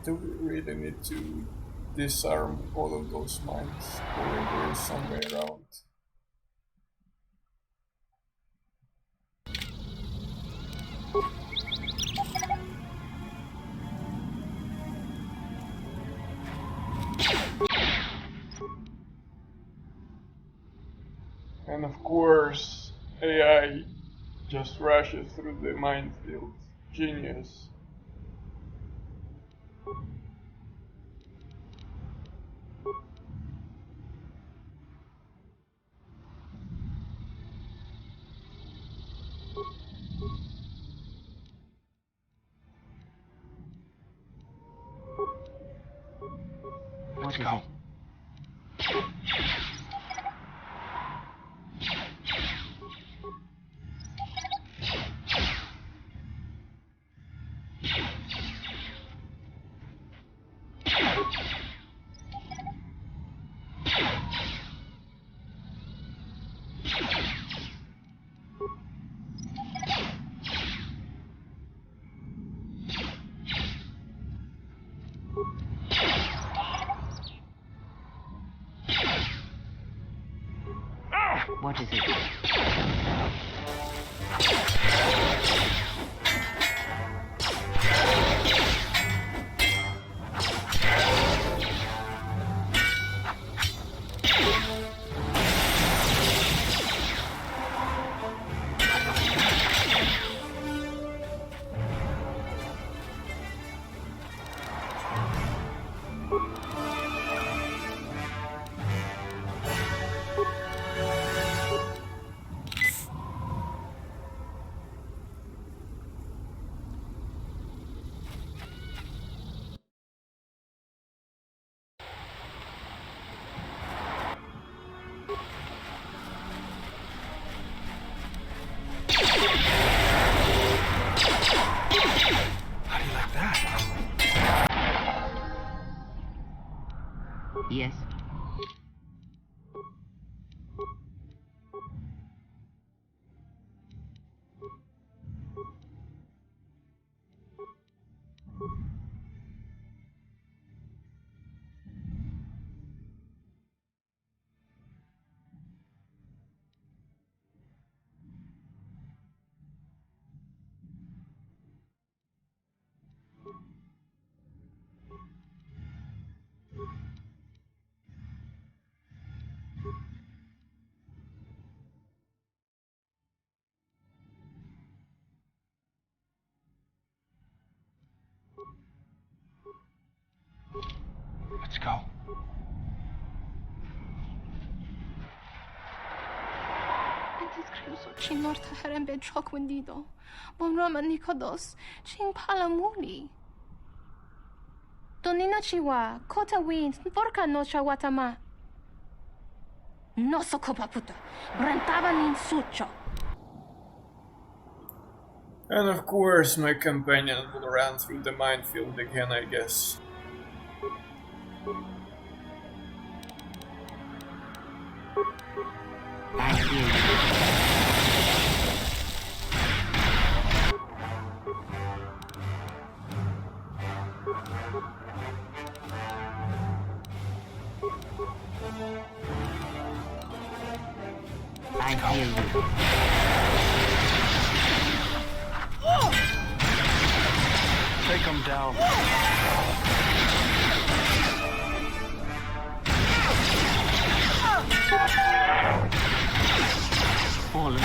Do we really need to disarm all of those mines? Or there is some way around? And of course, AI just rushes through the minefield. Genius. Let's go. What is it? Yes. Let's go. Chin Norta herem be chok wendido. Bom Roma Nikodos, Chin Palamuli. Donina chiwa, kota wind, porca no chawatama. No so copaputa, brantava nin sucho. And of course, my companion will run through the minefield again, I guess. I hear you. Take him down. Fallen.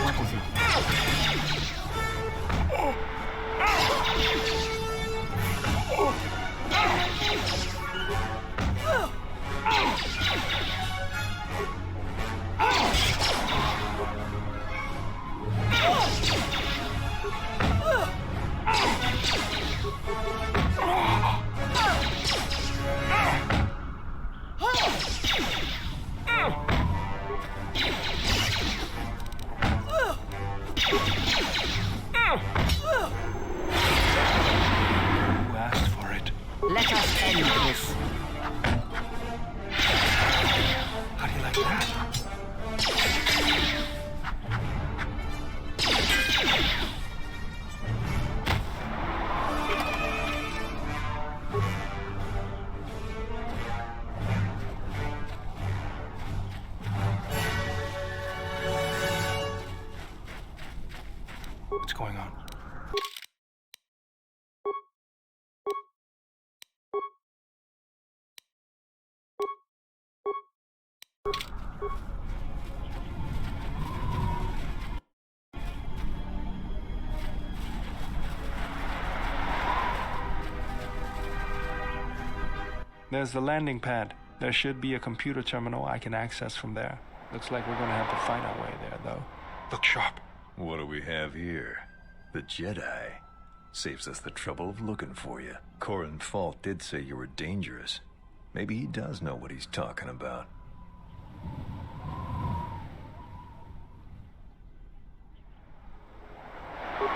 What is it? Who asked for it? Let us end this. There's the landing pad. There should be a computer terminal I can access from there. Looks like we're gonna have to fight our way there, though. Look sharp. What do we have here? The Jedi. Saves us the trouble of looking for you. Corin Fault did say you were dangerous. Maybe he does know what he's talking about.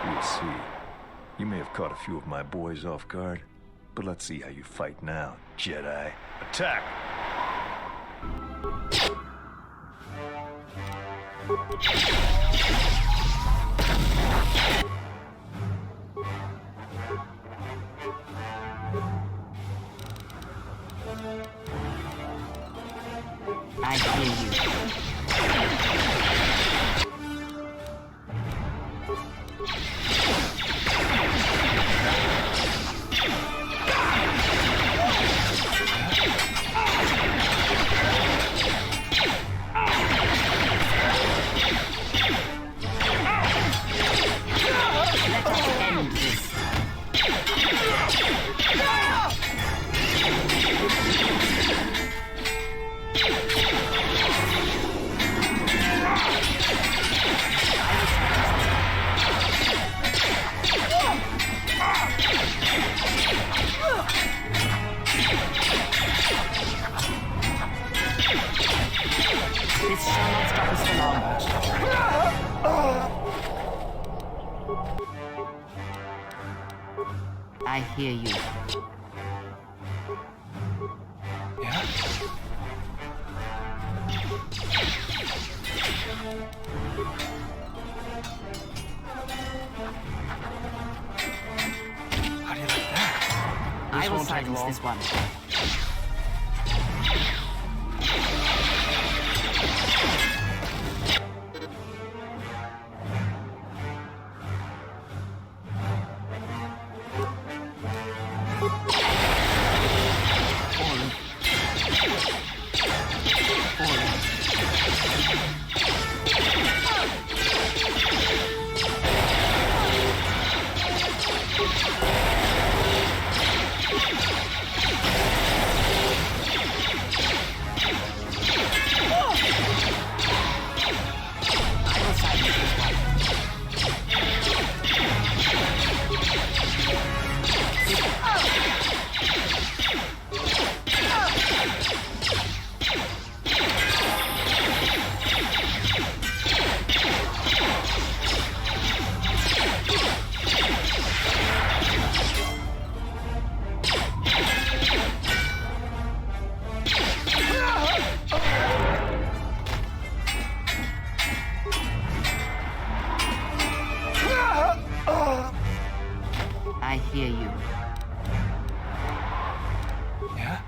We'll see. You may have caught a few of my boys off guard, but let's see how you fight now, Jedi. Attack! I hear you. This shall not stop us for long. I hear you. Yeah? How do you like that? I will silence this one. I hear you. Yeah?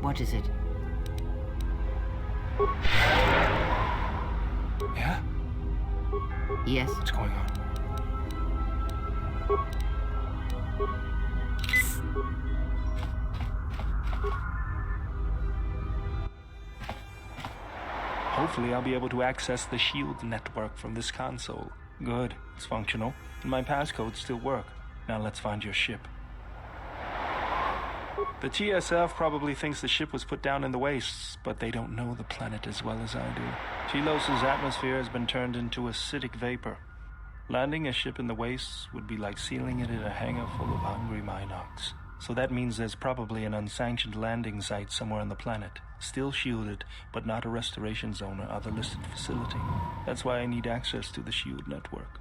What is it? Yeah? Yes? What's going on? Hopefully I'll be able to access the SHIELD network from this console. Good, it's functional, and my passcodes still work. Now let's find your ship. The TSF probably thinks the ship was put down in the wastes, but they don't know the planet as well as I do. Telos' atmosphere has been turned into acidic vapor. Landing a ship in the wastes would be like sealing it in a hangar full of hungry Minocs. So that means there's probably an unsanctioned landing site somewhere on the planet, still shielded, but not a restoration zone or other listed facility. That's why I need access to the SHIELD network.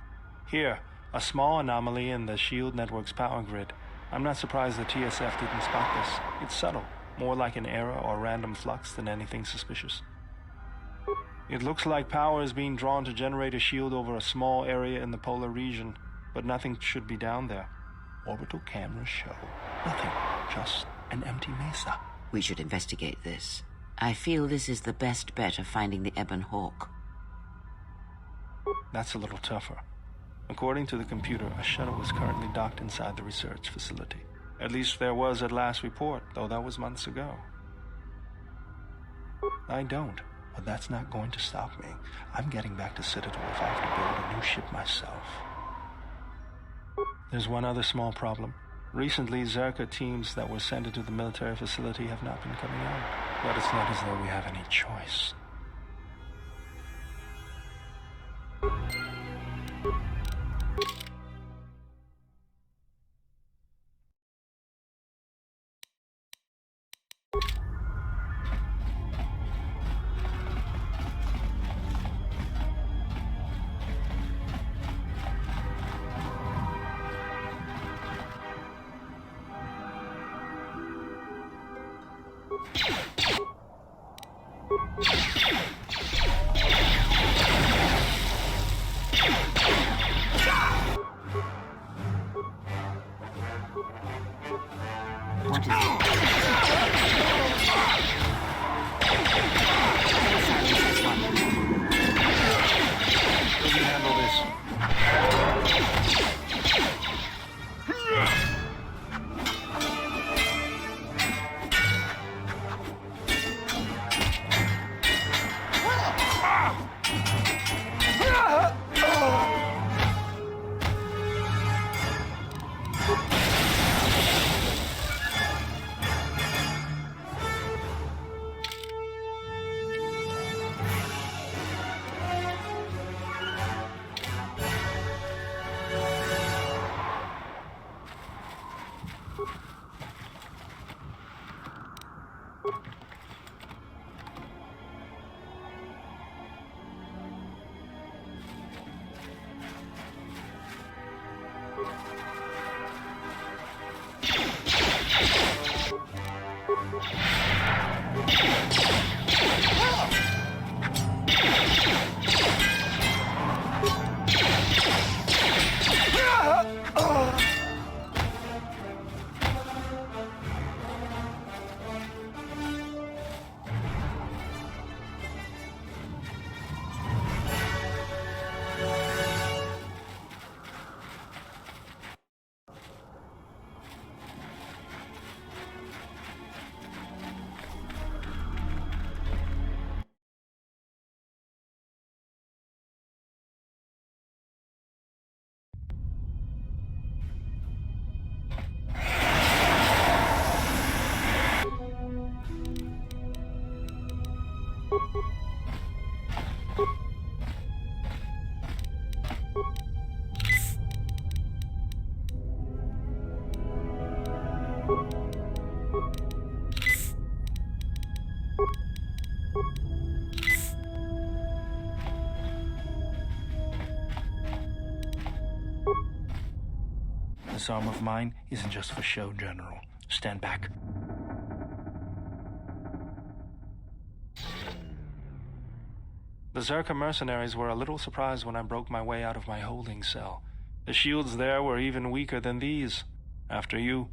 Here, a small anomaly in the SHIELD network's power grid. I'm not surprised the TSF didn't spot this. It's subtle, more like an error or random flux than anything suspicious. It looks like power is being drawn to generate a shield over a small area in the polar region, but nothing should be down there. Orbital cameras show nothing, just an empty mesa. We should investigate this. I feel this is the best bet of finding the Ebon Hawk. That's a little tougher. According to the computer, a shuttle is currently docked inside the research facility. At least there was at last report, though that was months ago. I don't, but that's not going to stop me. I'm getting back to Citadel if I have to build a new ship myself. There's one other small problem. Recently, Zerka teams that were sent into the military facility have not been coming out. But it's not as though we have any choice. This arm of mine isn't just for show, General. Stand back. The Zerka mercenaries were a little surprised when I broke my way out of my holding cell. The shields there were even weaker than these. After you.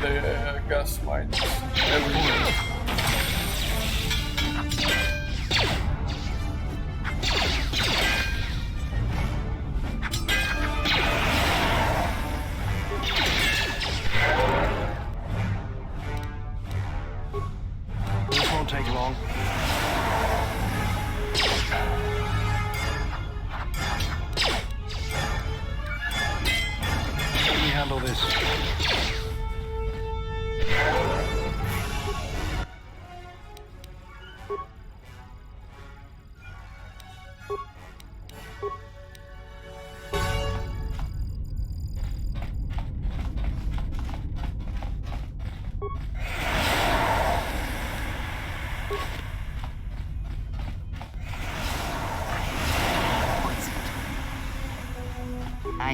The gas mines everywhere. This won't take long. Let me handle this.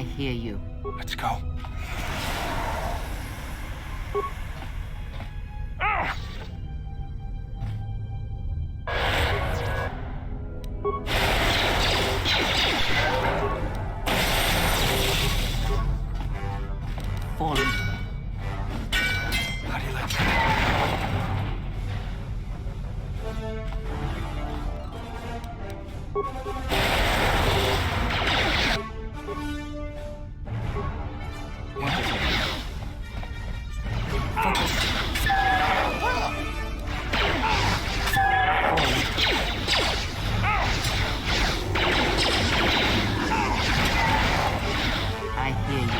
I hear you. Let's go. Falling. How do you like I hear you.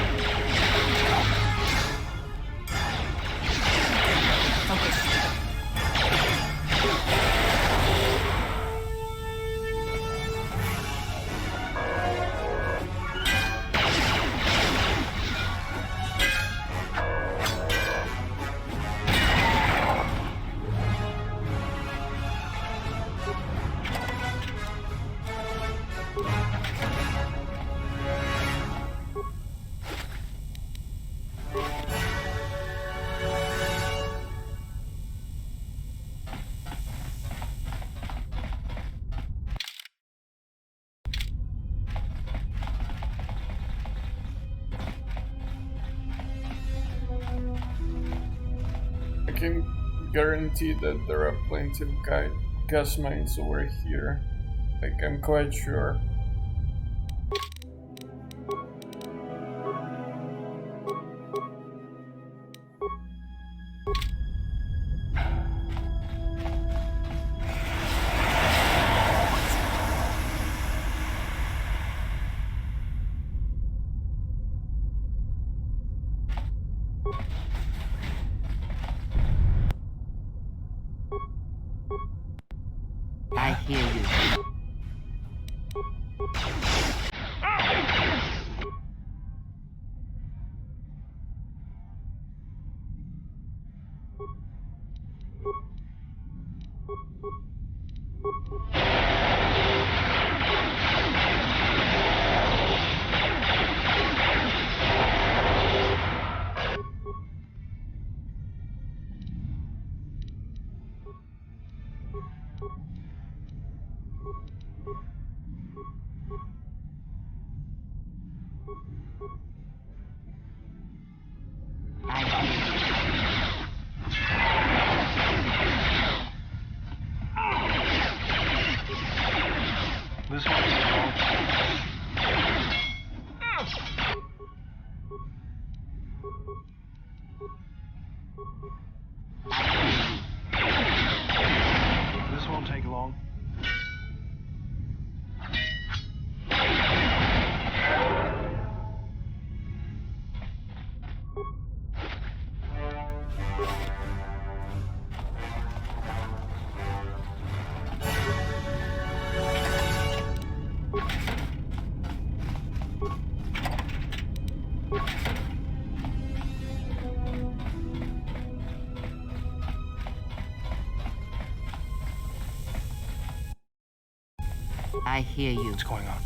I can guarantee that there are plenty of gas mines over here. Like, I'm quite sure. I hear you. This one's wrong. This won't take long. I hear you. What's going on?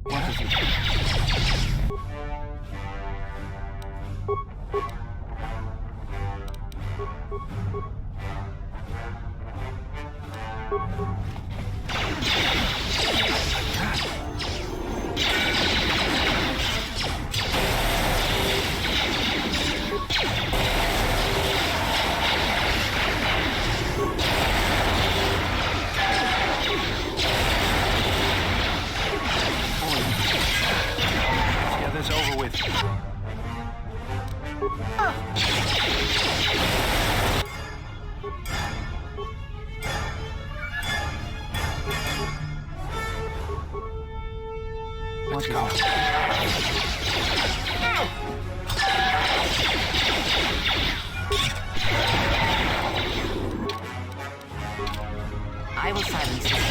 What is it? Get this over with. Let's go. I will silence this one.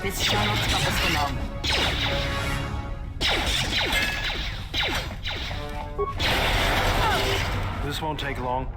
This shall not stop us for long. This won't take long.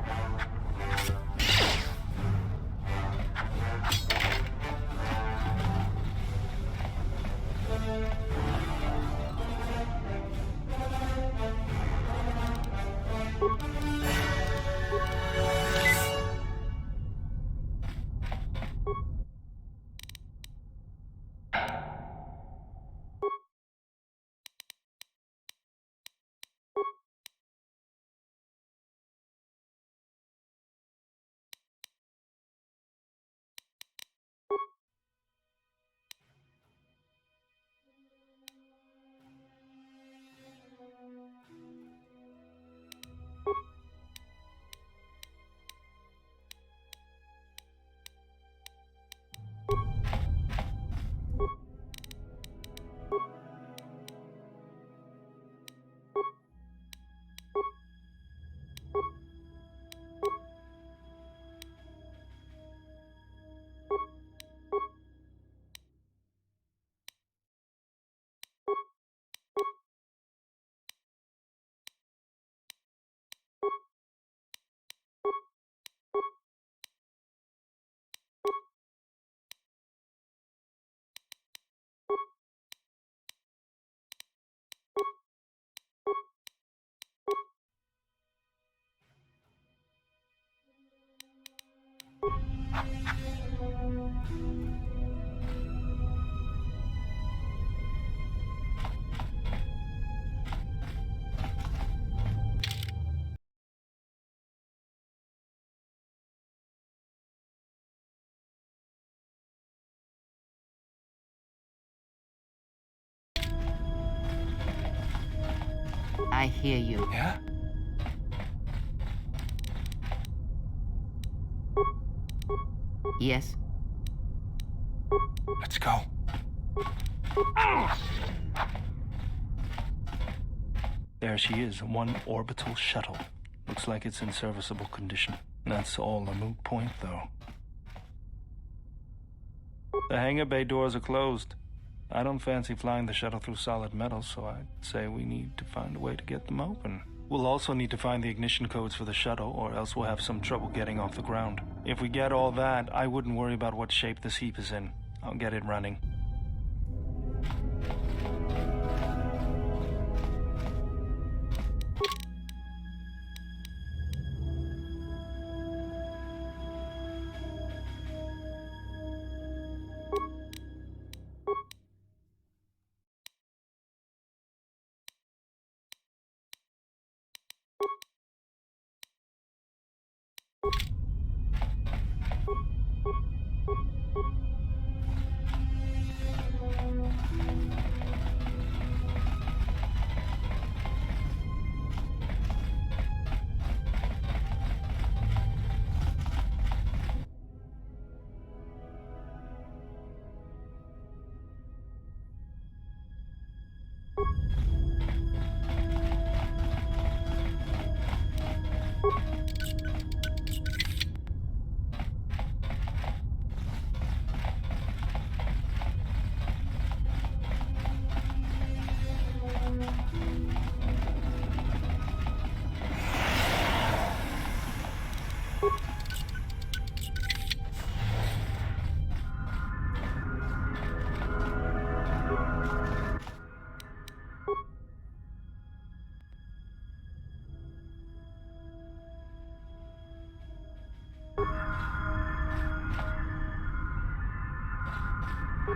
I hear you. Yeah? Yes? Let's go. There she is, one orbital shuttle. Looks like it's in serviceable condition. That's all a moot point, though. The hangar bay doors are closed. I don't fancy flying the shuttle through solid metal, so I'd say we need to find a way to get them open. We'll also need to find the ignition codes for the shuttle, or else we'll have some trouble getting off the ground. If we get all that, I wouldn't worry about what shape this heap is in. I'll get it running.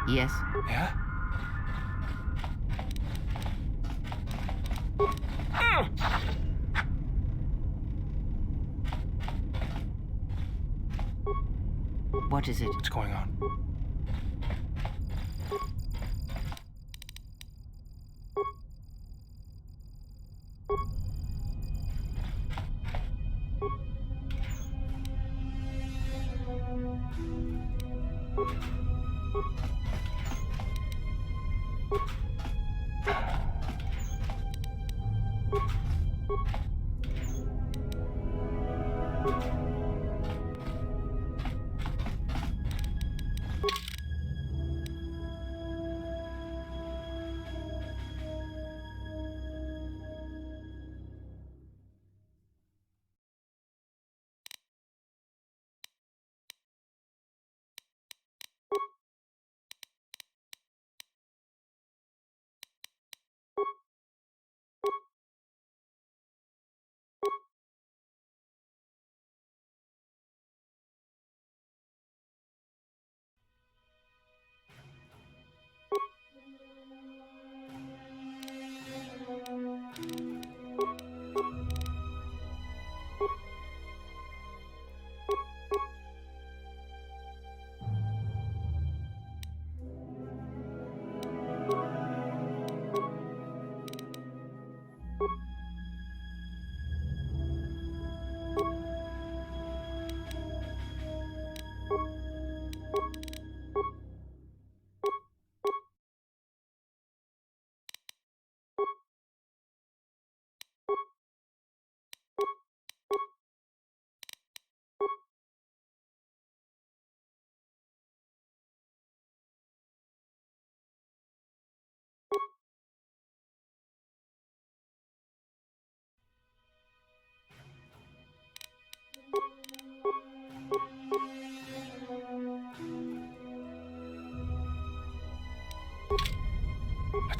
Yes? Yeah? What is it? What's going on?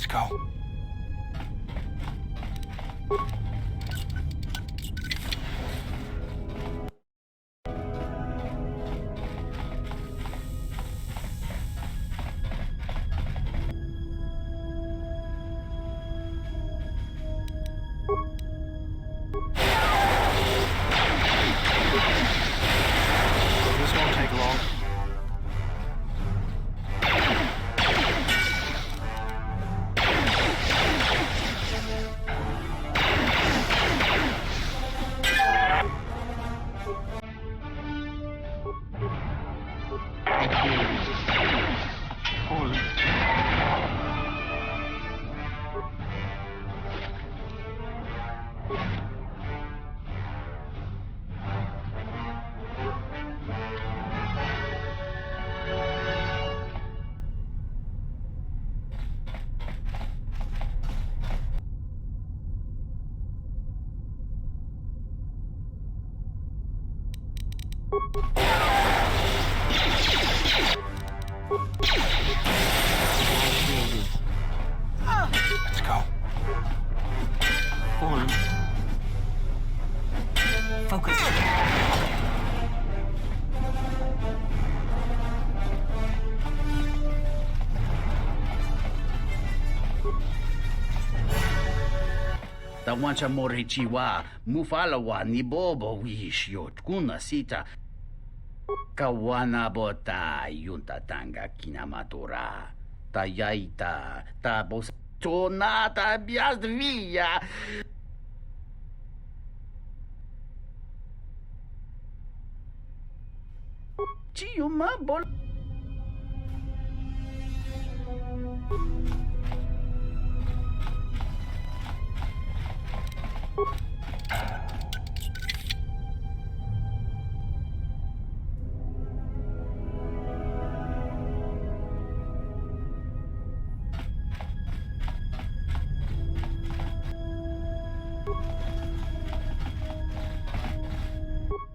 Let's go. This won't take long. Let's go. Fallen. Focus. Tawancha morichiwa, mufalawa ni bobo wish yot kuna sita. Kawana bota yunta tanga kinamatura. Tayaita, tabos tonata biasvia. Chiuma bol.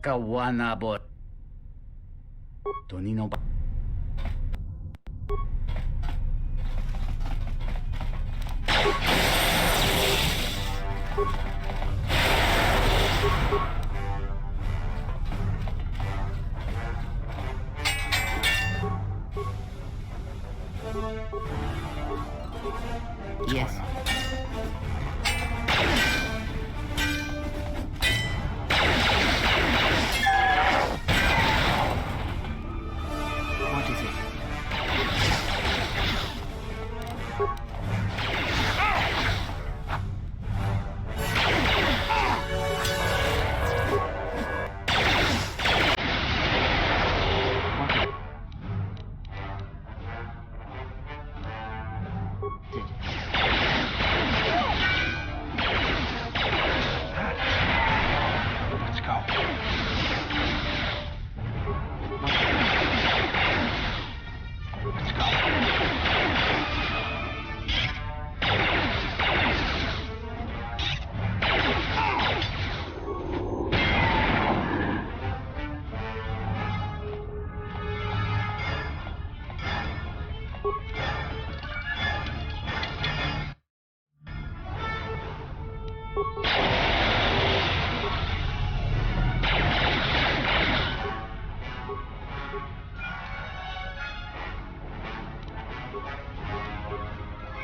Kawana bot. Tonino ba. Yes. What is it? Let's go. Let's go.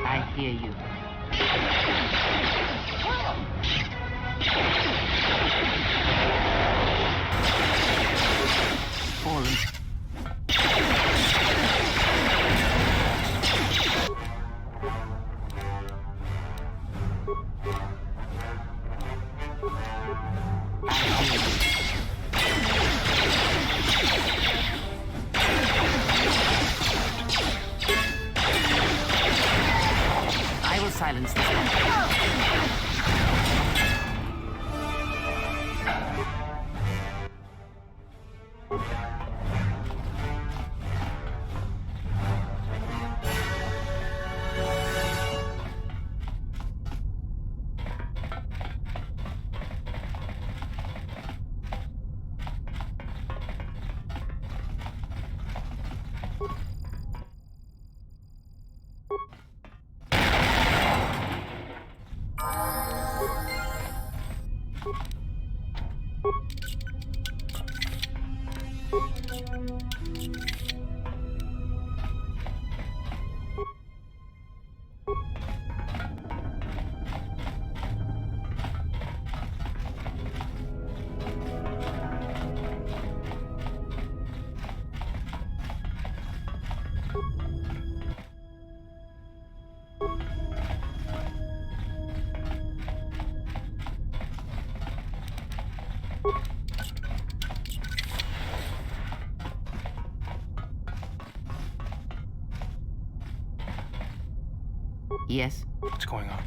I hear you. Fallen. I will silence this one. Yes? What's going on?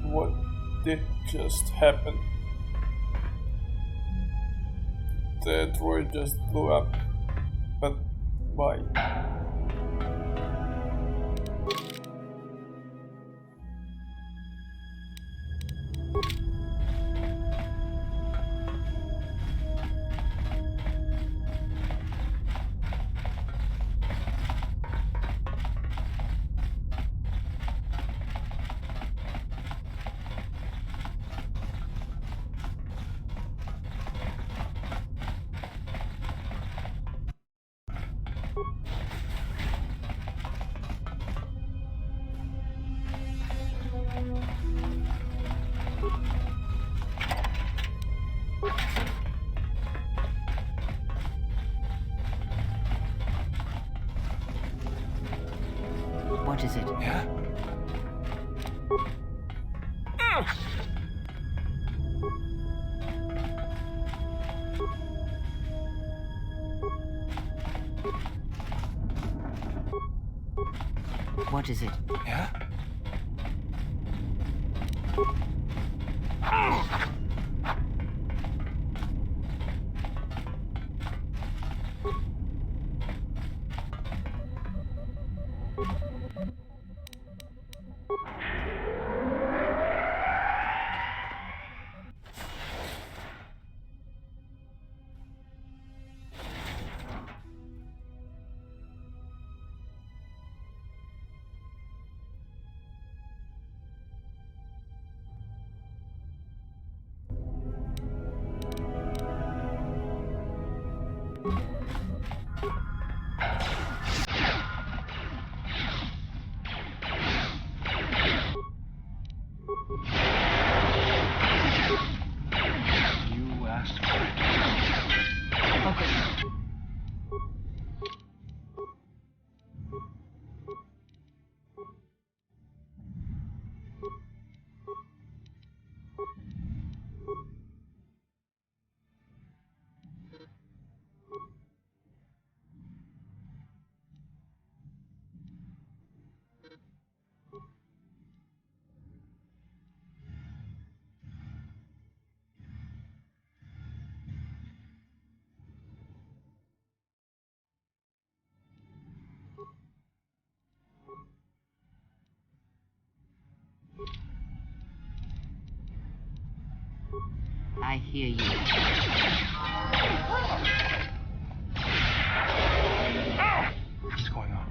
What did just happen? The droid just blew up. But why? What is it? Yeah? What is it? Yeah? You asked for it. Okay. I hear you. What's going on?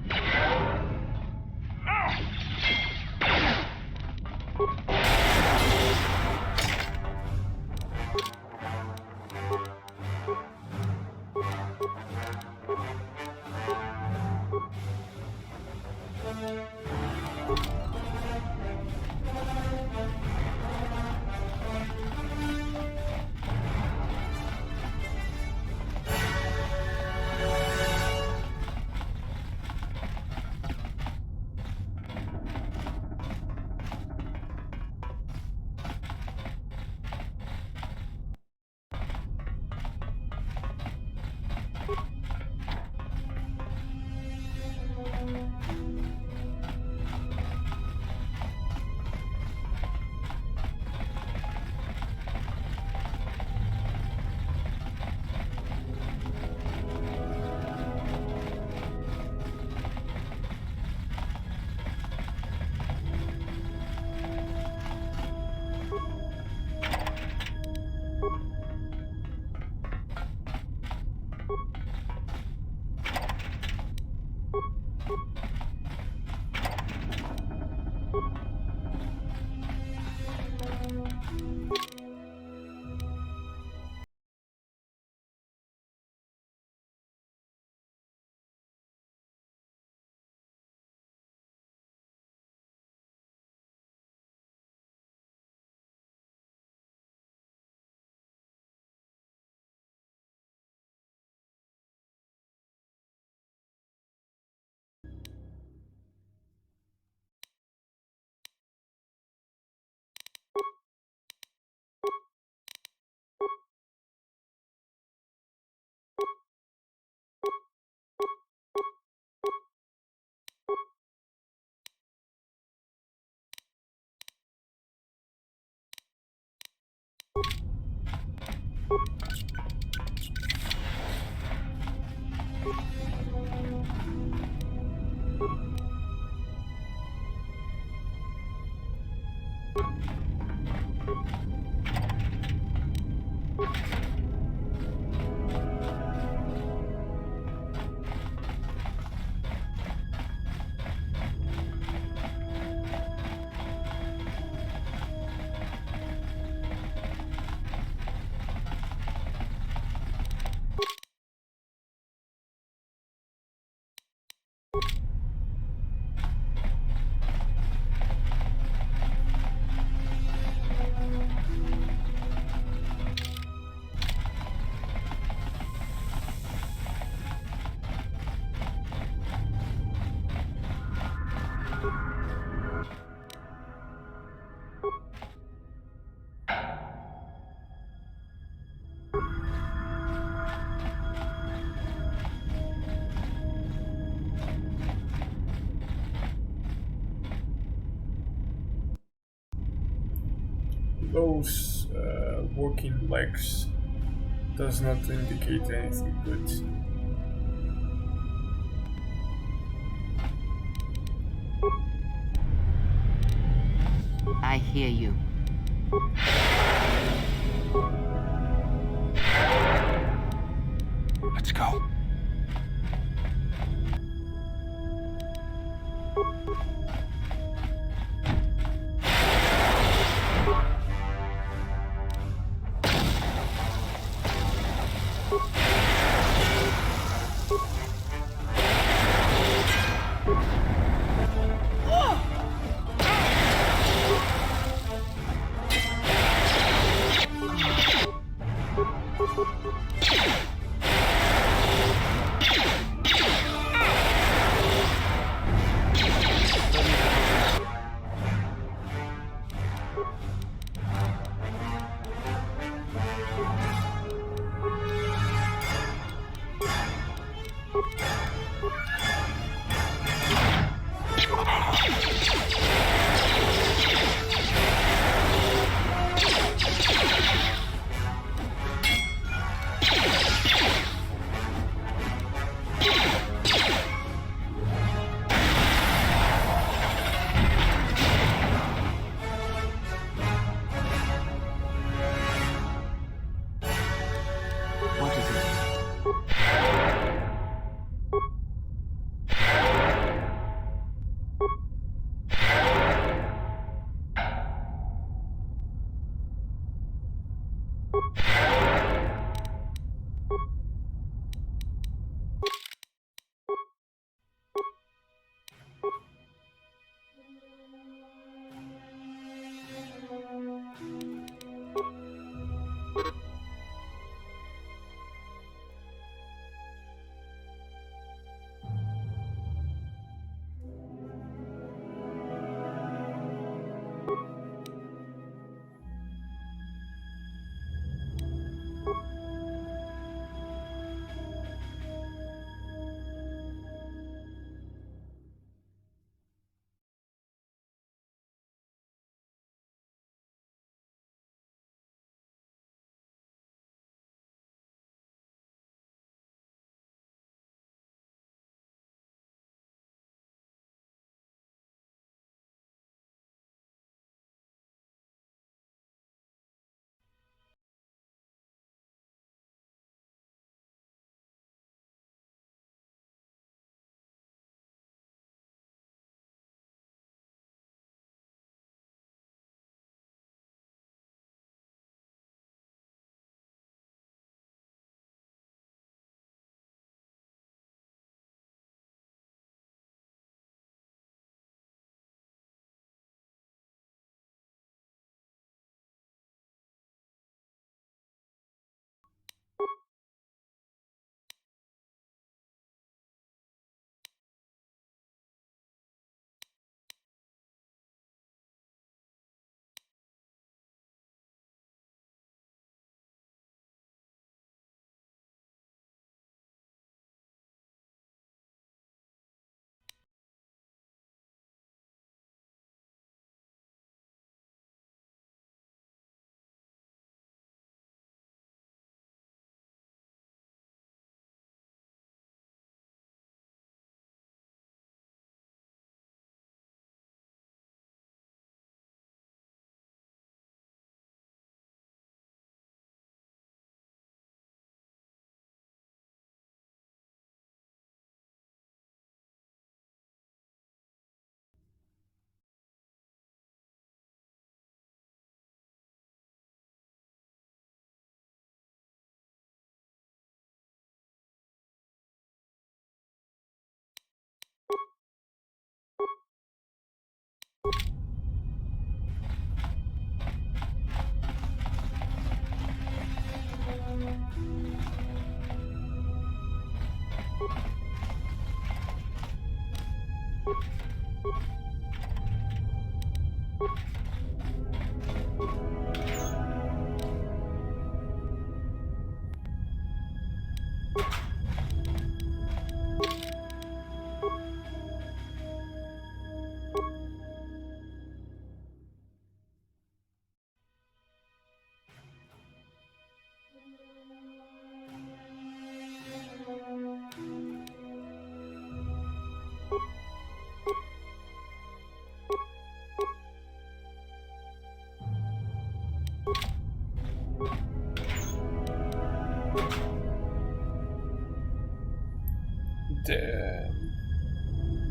Those walking legs does not indicate anything good. I hear you. Let's go.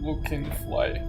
looking fly.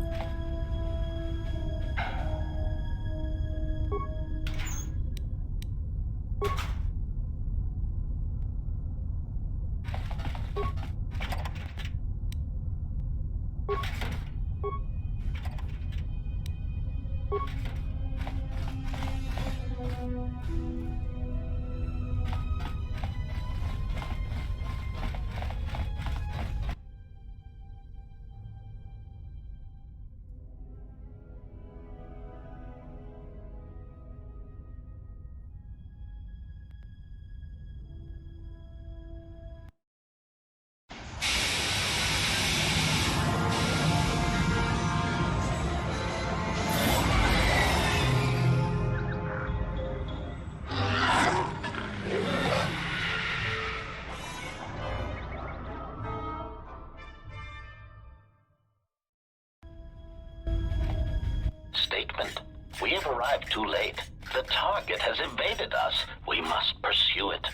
Statement. We have arrived too late. The target has evaded us. We must pursue it.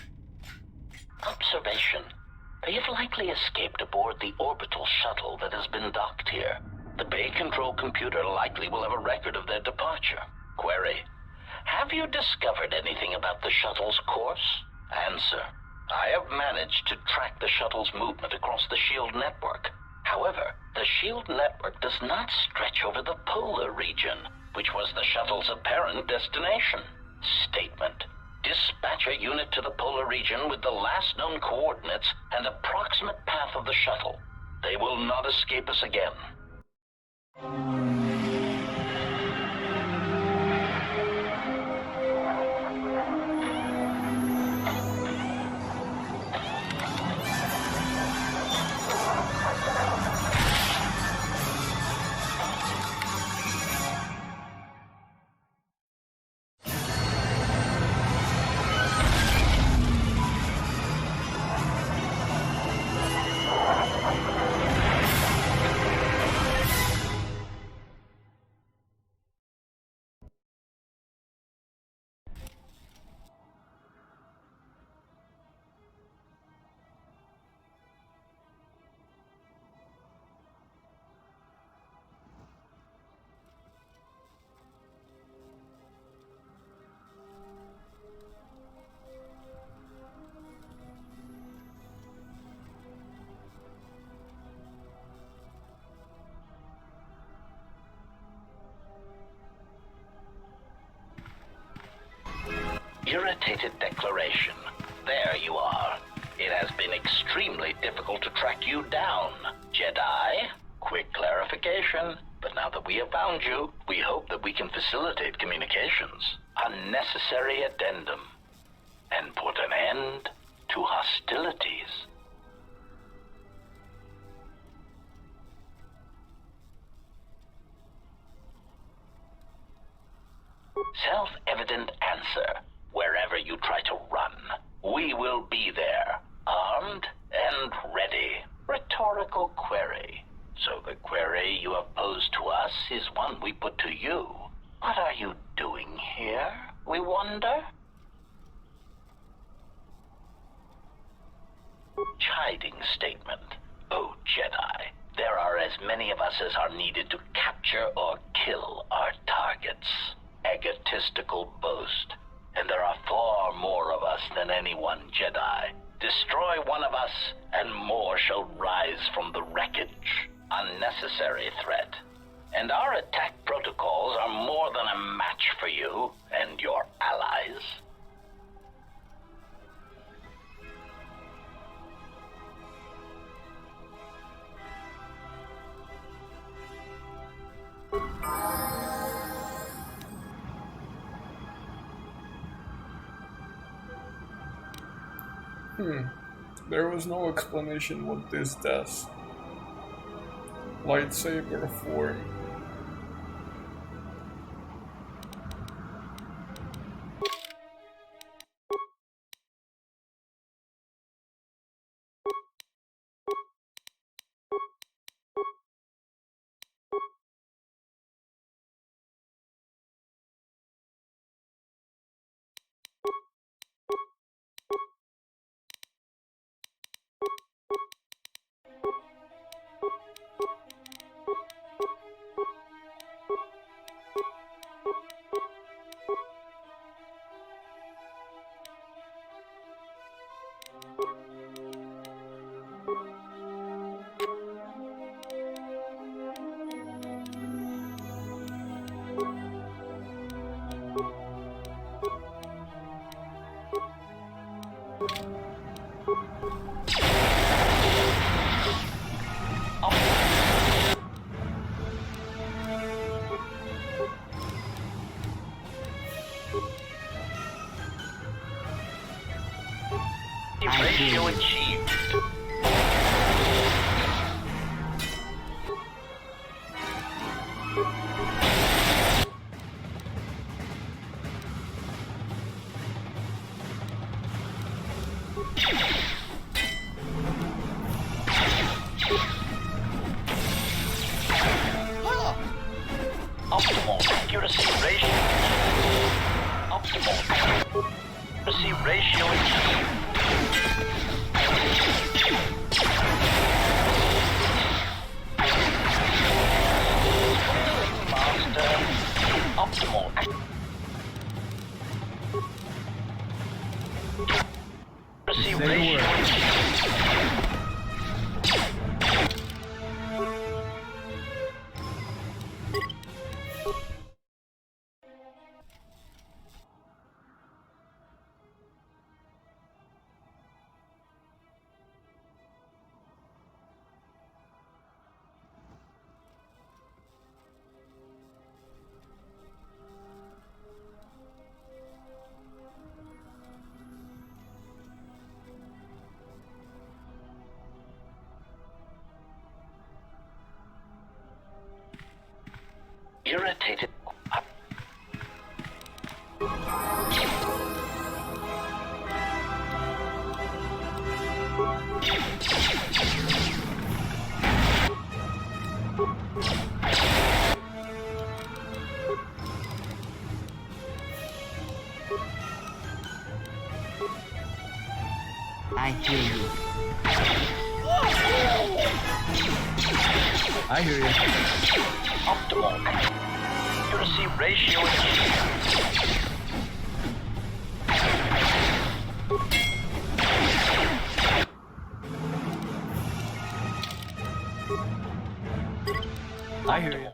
Observation. They have likely escaped aboard the orbital shuttle that has been docked here. The Bay Control computer likely will have a record of their departure. Query. Have you discovered anything about the shuttle's course? Answer. I have managed to track the shuttle's movement across the SHIELD network. However, the SHIELD network does not stretch over the polar region, which was the shuttle's apparent destination. Statement. Dispatch a unit to the polar region with the last known coordinates and approximate path of the shuttle. They will not escape us again. Irritated declaration. There you are. It has been extremely difficult to track you down, Jedi. Quick clarification. But now that we have found you, we hope that we can facilitate communications. Unnecessary addendum. And put an end to hostilities. Self-evident answer. Wherever you try to run, we will be there, armed and ready. Rhetorical query. So the query you have posed to us is one we put to you. What are you doing here, we wonder? Chiding statement. Oh, Jedi, there are as many of us as are needed to capture or kill our targets. Egotistical boast. And there are far more of us than any one Jedi. Destroy one of us, and more shall rise from the wreckage. Unnecessary threat. And our attack protocols are more than a match for you and your allies. There was no explanation what this does. Lightsaber form. Ratio achieved. Optimal accuracy ratio. Optimal accuracy ratio achieved. Master. Optimal accuracy ratio achieved. Irritated. I hear you. I hear you. Optimal accuracy ratio achieved. I hear you.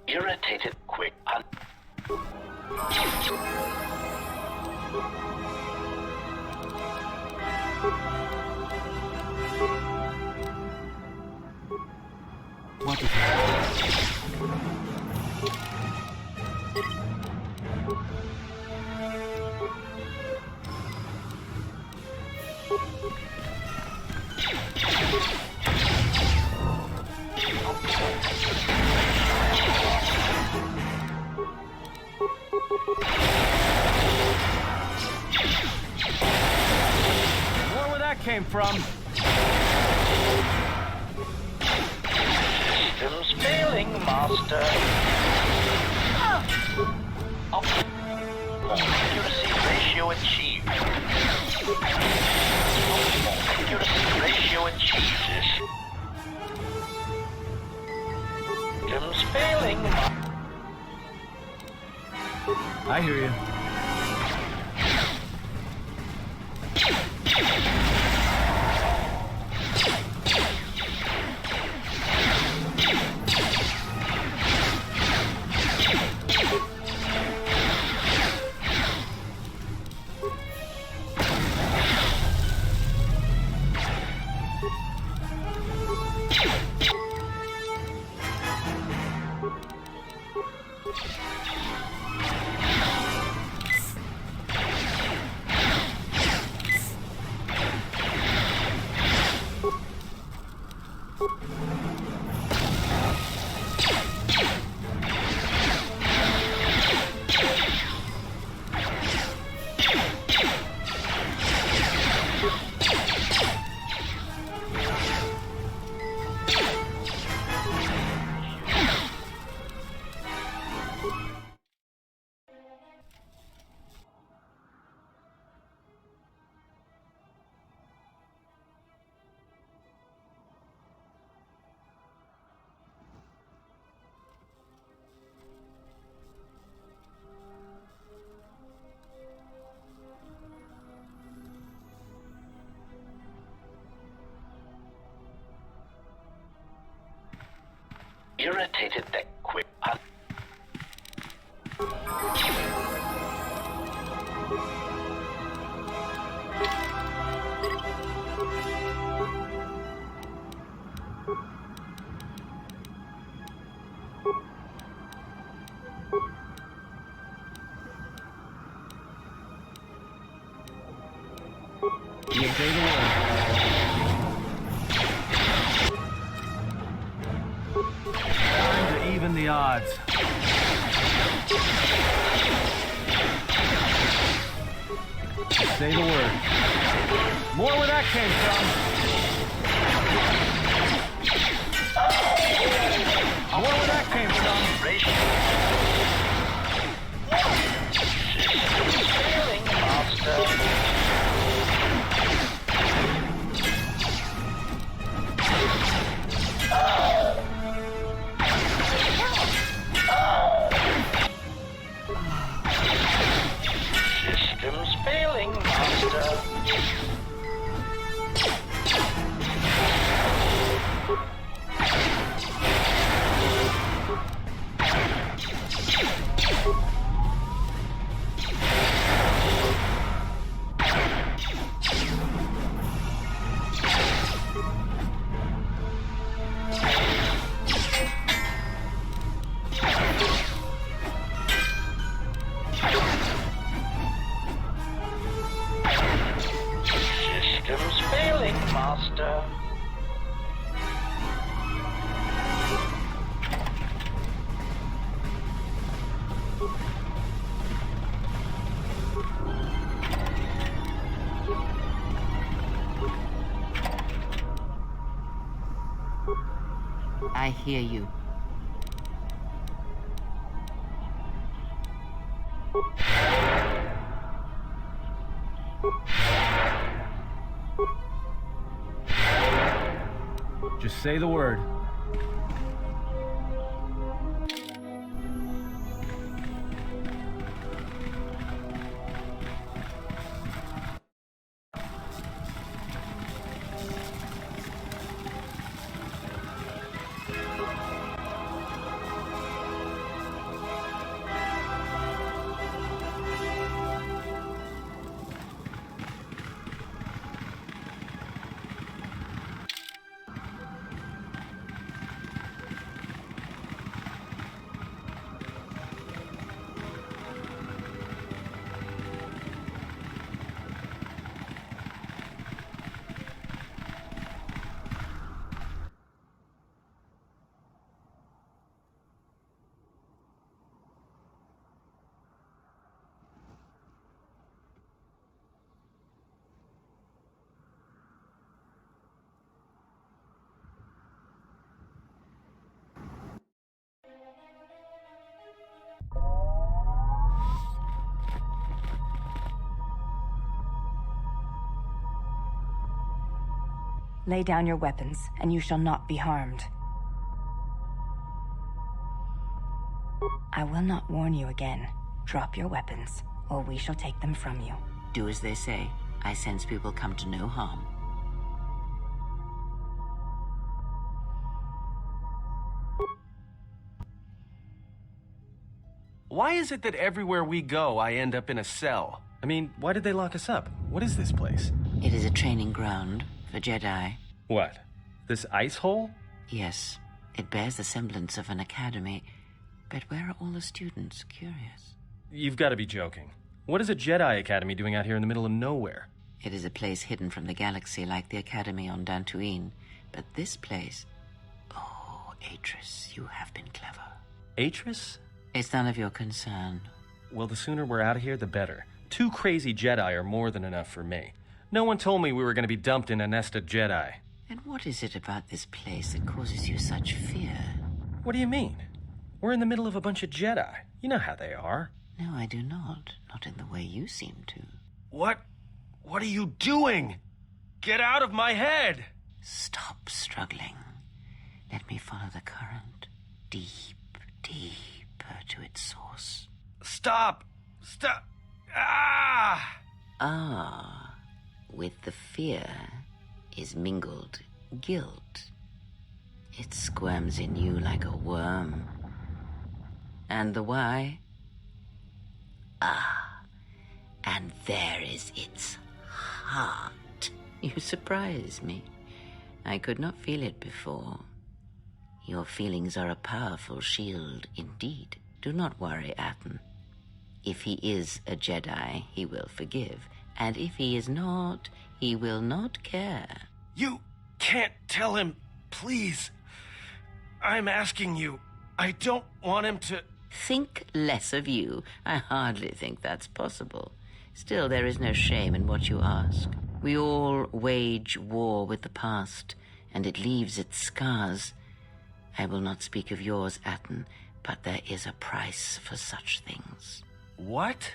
Irritated quick. What is that? More where that came from. Systems failing, Master. Optimal accuracy ratio achieved. Optimal accuracy ratio achieved. Systems failing. I hear you. irritated that quick. You say the word. Time to even the odds. Say the word. More where that came from. I wonder where that came from. Failing, master. Systems failing, master. Systems failing, master. I hear you. Just say the word. Lay down your weapons, and you shall not be harmed. I will not warn you again. Drop your weapons, or we shall take them from you. Do as they say. I sense we will come to no harm. Why is it that everywhere we go, I end up in a cell? I mean, why did they lock us up? What is this place? It is a training ground for Jedi. What? This ice hole? Yes. It bears the semblance of an academy. But where are all the students? Curious. You've got to be joking. What is a Jedi Academy doing out here in the middle of nowhere? It is a place hidden from the galaxy like the Academy on Dantooine. But this place... Oh, Atris, you have been clever. Atris? It's none of your concern. Well, the sooner we're out of here, the better. 2 crazy Jedi are more than enough for me. No one told me we were going to be dumped in a nest of Jedi. And what is it about this place that causes you such fear? What do you mean? We're in the middle of a bunch of Jedi. You know how they are. No, I do not. Not in the way you seem to. What? What are you doing? Get out of my head! Stop struggling. Let me follow the current. Deep, deeper to its source. Stop! Stop! Ah! Ah, with the fear is mingled guilt. It squirms in you like a worm. And the why? Ah, and there is its heart. You surprise me. I could not feel it before. Your feelings are a powerful shield indeed. Do not worry, Atten. If he is a Jedi, he will forgive. And if he is not, he will not care. You can't tell him, please. I'm asking you. I don't want him to... Think less of you. I hardly think that's possible. Still, there is no shame in what you ask. We all wage war with the past, and it leaves its scars. I will not speak of yours, Atten, but there is a price for such things. What?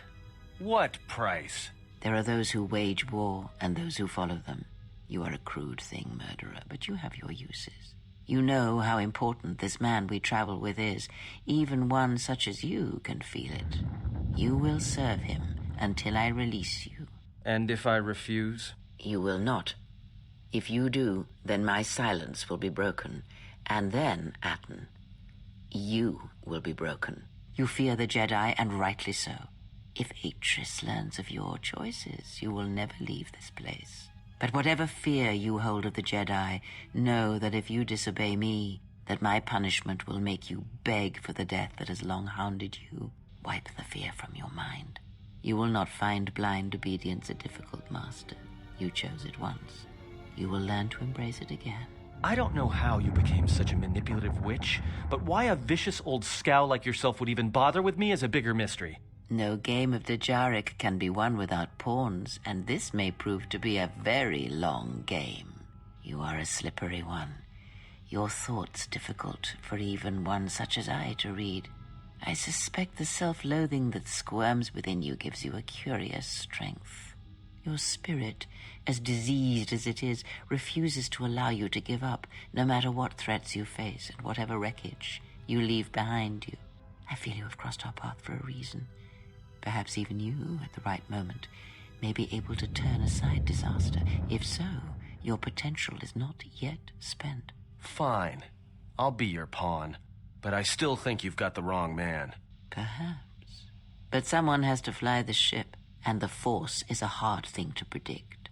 What price? There are those who wage war and those who follow them. You are a crude thing, murderer, but you have your uses. You know how important this man we travel with is. Even one such as you can feel it. You will serve him until I release you. And if I refuse? You will not. If you do, then my silence will be broken. And then, Atten, you will be broken. You fear the Jedi, and rightly so. If Atris learns of your choices, you will never leave this place. But whatever fear you hold of the Jedi, know that if you disobey me, that my punishment will make you beg for the death that has long hounded you. Wipe the fear from your mind. You will not find blind obedience a difficult master. You chose it once. You will learn to embrace it again. I don't know how you became such a manipulative witch, but why a vicious old scowl like yourself would even bother with me is a bigger mystery. No game of Dajaric can be won without pawns, and this may prove to be a very long game. You are a slippery one. Your thoughts difficult for even one such as I to read. I suspect the self-loathing that squirms within you gives you a curious strength. Your spirit, as diseased as it is, refuses to allow you to give up, no matter what threats you face and whatever wreckage you leave behind you. I feel you have crossed our path for a reason. Perhaps even you, at the right moment, may be able to turn aside disaster. If so, your potential is not yet spent. Fine. I'll be your pawn. But I still think you've got the wrong man. Perhaps. But someone has to fly the ship, and the Force is a hard thing to predict.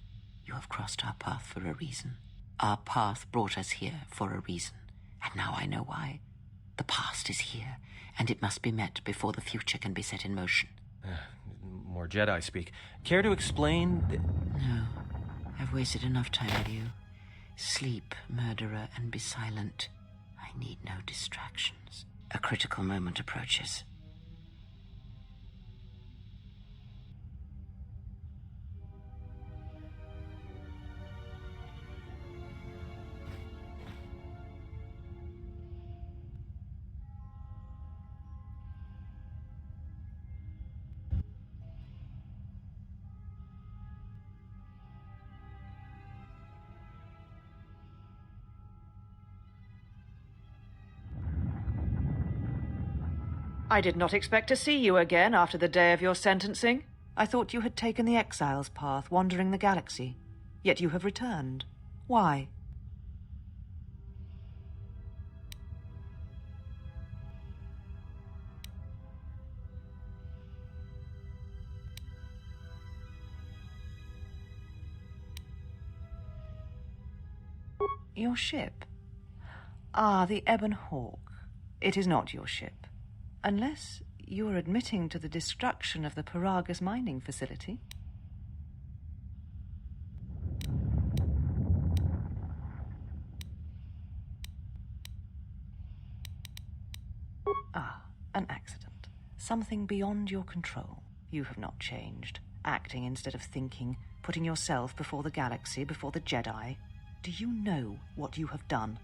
You have crossed our path for a reason. Our path brought us here for a reason. And now I know why. The past is here, and it must be met before the future can be set in motion. More Jedi speak. Care to explain? No. I've wasted enough time with you. Sleep, murderer, and be silent. I need no distractions. A critical moment approaches. I did not expect to see you again after the day of your sentencing. I thought you had taken the exile's path, wandering the galaxy. Yet you have returned. Why? Your ship? Ah, the Ebon Hawk. It is not your ship. Unless you are admitting to the destruction of the Paragas mining facility. Ah, an accident. Something beyond your control. You have not changed. Acting instead of thinking, putting yourself before the galaxy, before the Jedi. Do you know what you have done?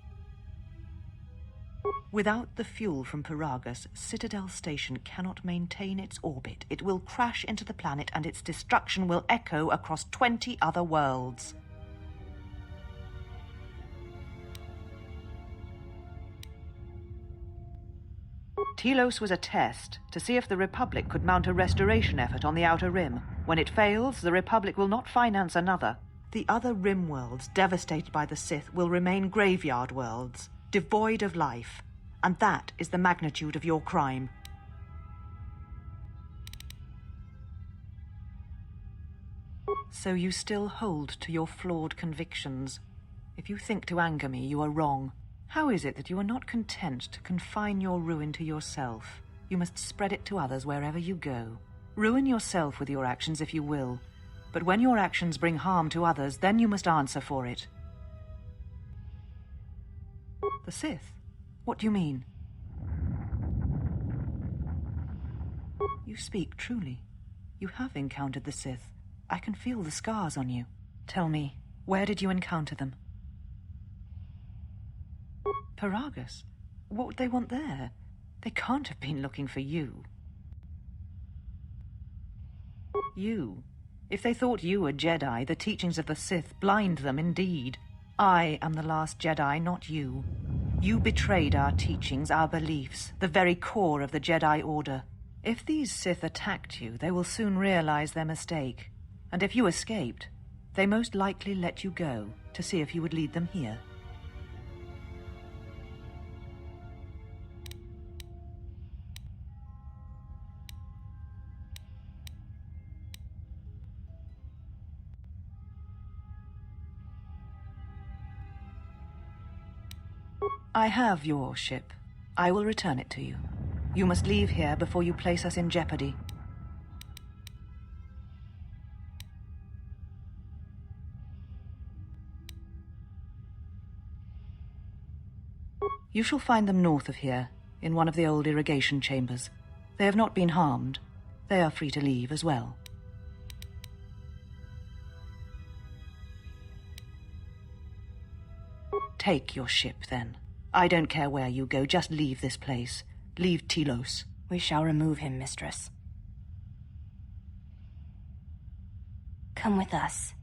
Without the fuel from Paragas, Citadel Station cannot maintain its orbit. It will crash into the planet, and its destruction will echo across 20 other worlds. Telos was a test to see if the Republic could mount a restoration effort on the Outer Rim. When it fails, the Republic will not finance another. The other Rim worlds, devastated by the Sith, will remain graveyard worlds. devoid of life. And that is the magnitude of your crime. So you still hold to your flawed convictions. If you think to anger me, you are wrong. How is it that you are not content to confine your ruin to yourself? You must spread it to others wherever you go. Ruin yourself with your actions if you will, but when your actions bring harm to others, then you must answer for it. The Sith? What do you mean? You speak truly. You have encountered the Sith. I can feel the scars on you. Tell me, where did you encounter them? Paragus? What would they want there? They can't have been looking for you. You? If they thought you were Jedi, the teachings of the Sith blind them indeed. I am the last Jedi, not you. You betrayed our teachings, our beliefs, the very core of the Jedi Order. If these Sith attacked you, they will soon realize their mistake. And if you escaped, they most likely let you go to see if you would lead them here. I have your ship. I will return it to you. You must leave here before you place us in jeopardy. You shall find them north of here, in one of the old irrigation chambers. They have not been harmed. They are free to leave as well. Take your ship, then. I don't care where you go, just leave this place. Leave Telos. We shall remove him, mistress. Come with us.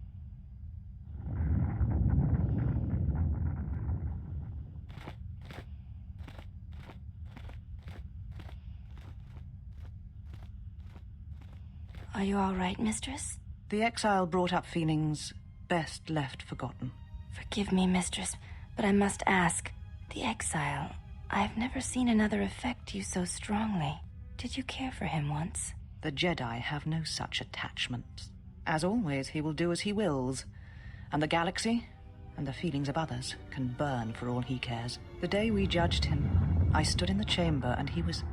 Are you all right, mistress? The exile brought up feelings best left forgotten. Forgive me, mistress, but I must ask. The exile, I've never seen another affect you so strongly. Did you care for him once? The Jedi have no such attachments. As always, he will do as he wills. And the galaxy, and the feelings of others, can burn for all he cares. The day we judged him, I stood in the chamber and he was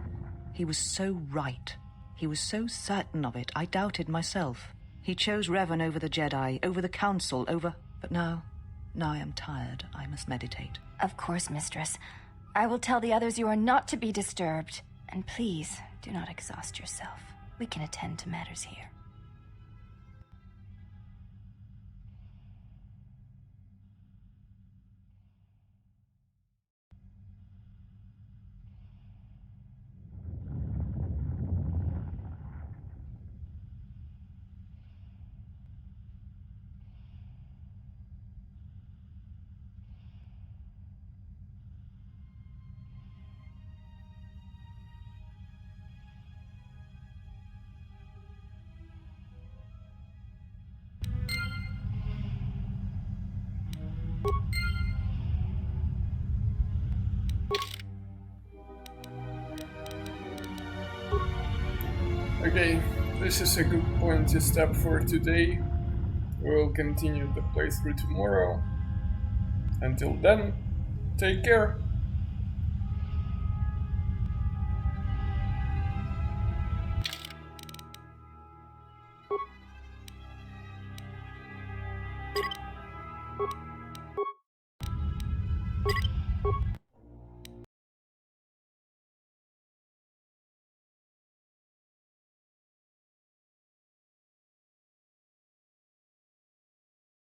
so right. He was so certain of it, I doubted myself. He chose Revan over the Jedi, over the Council, over... But now I am tired. I must meditate. Of course, mistress. I will tell the others you are not to be disturbed. And please, do not exhaust yourself. We can attend to matters here. Okay, this is a good point to stop for today. We'll continue the playthrough tomorrow. Until then, take care. You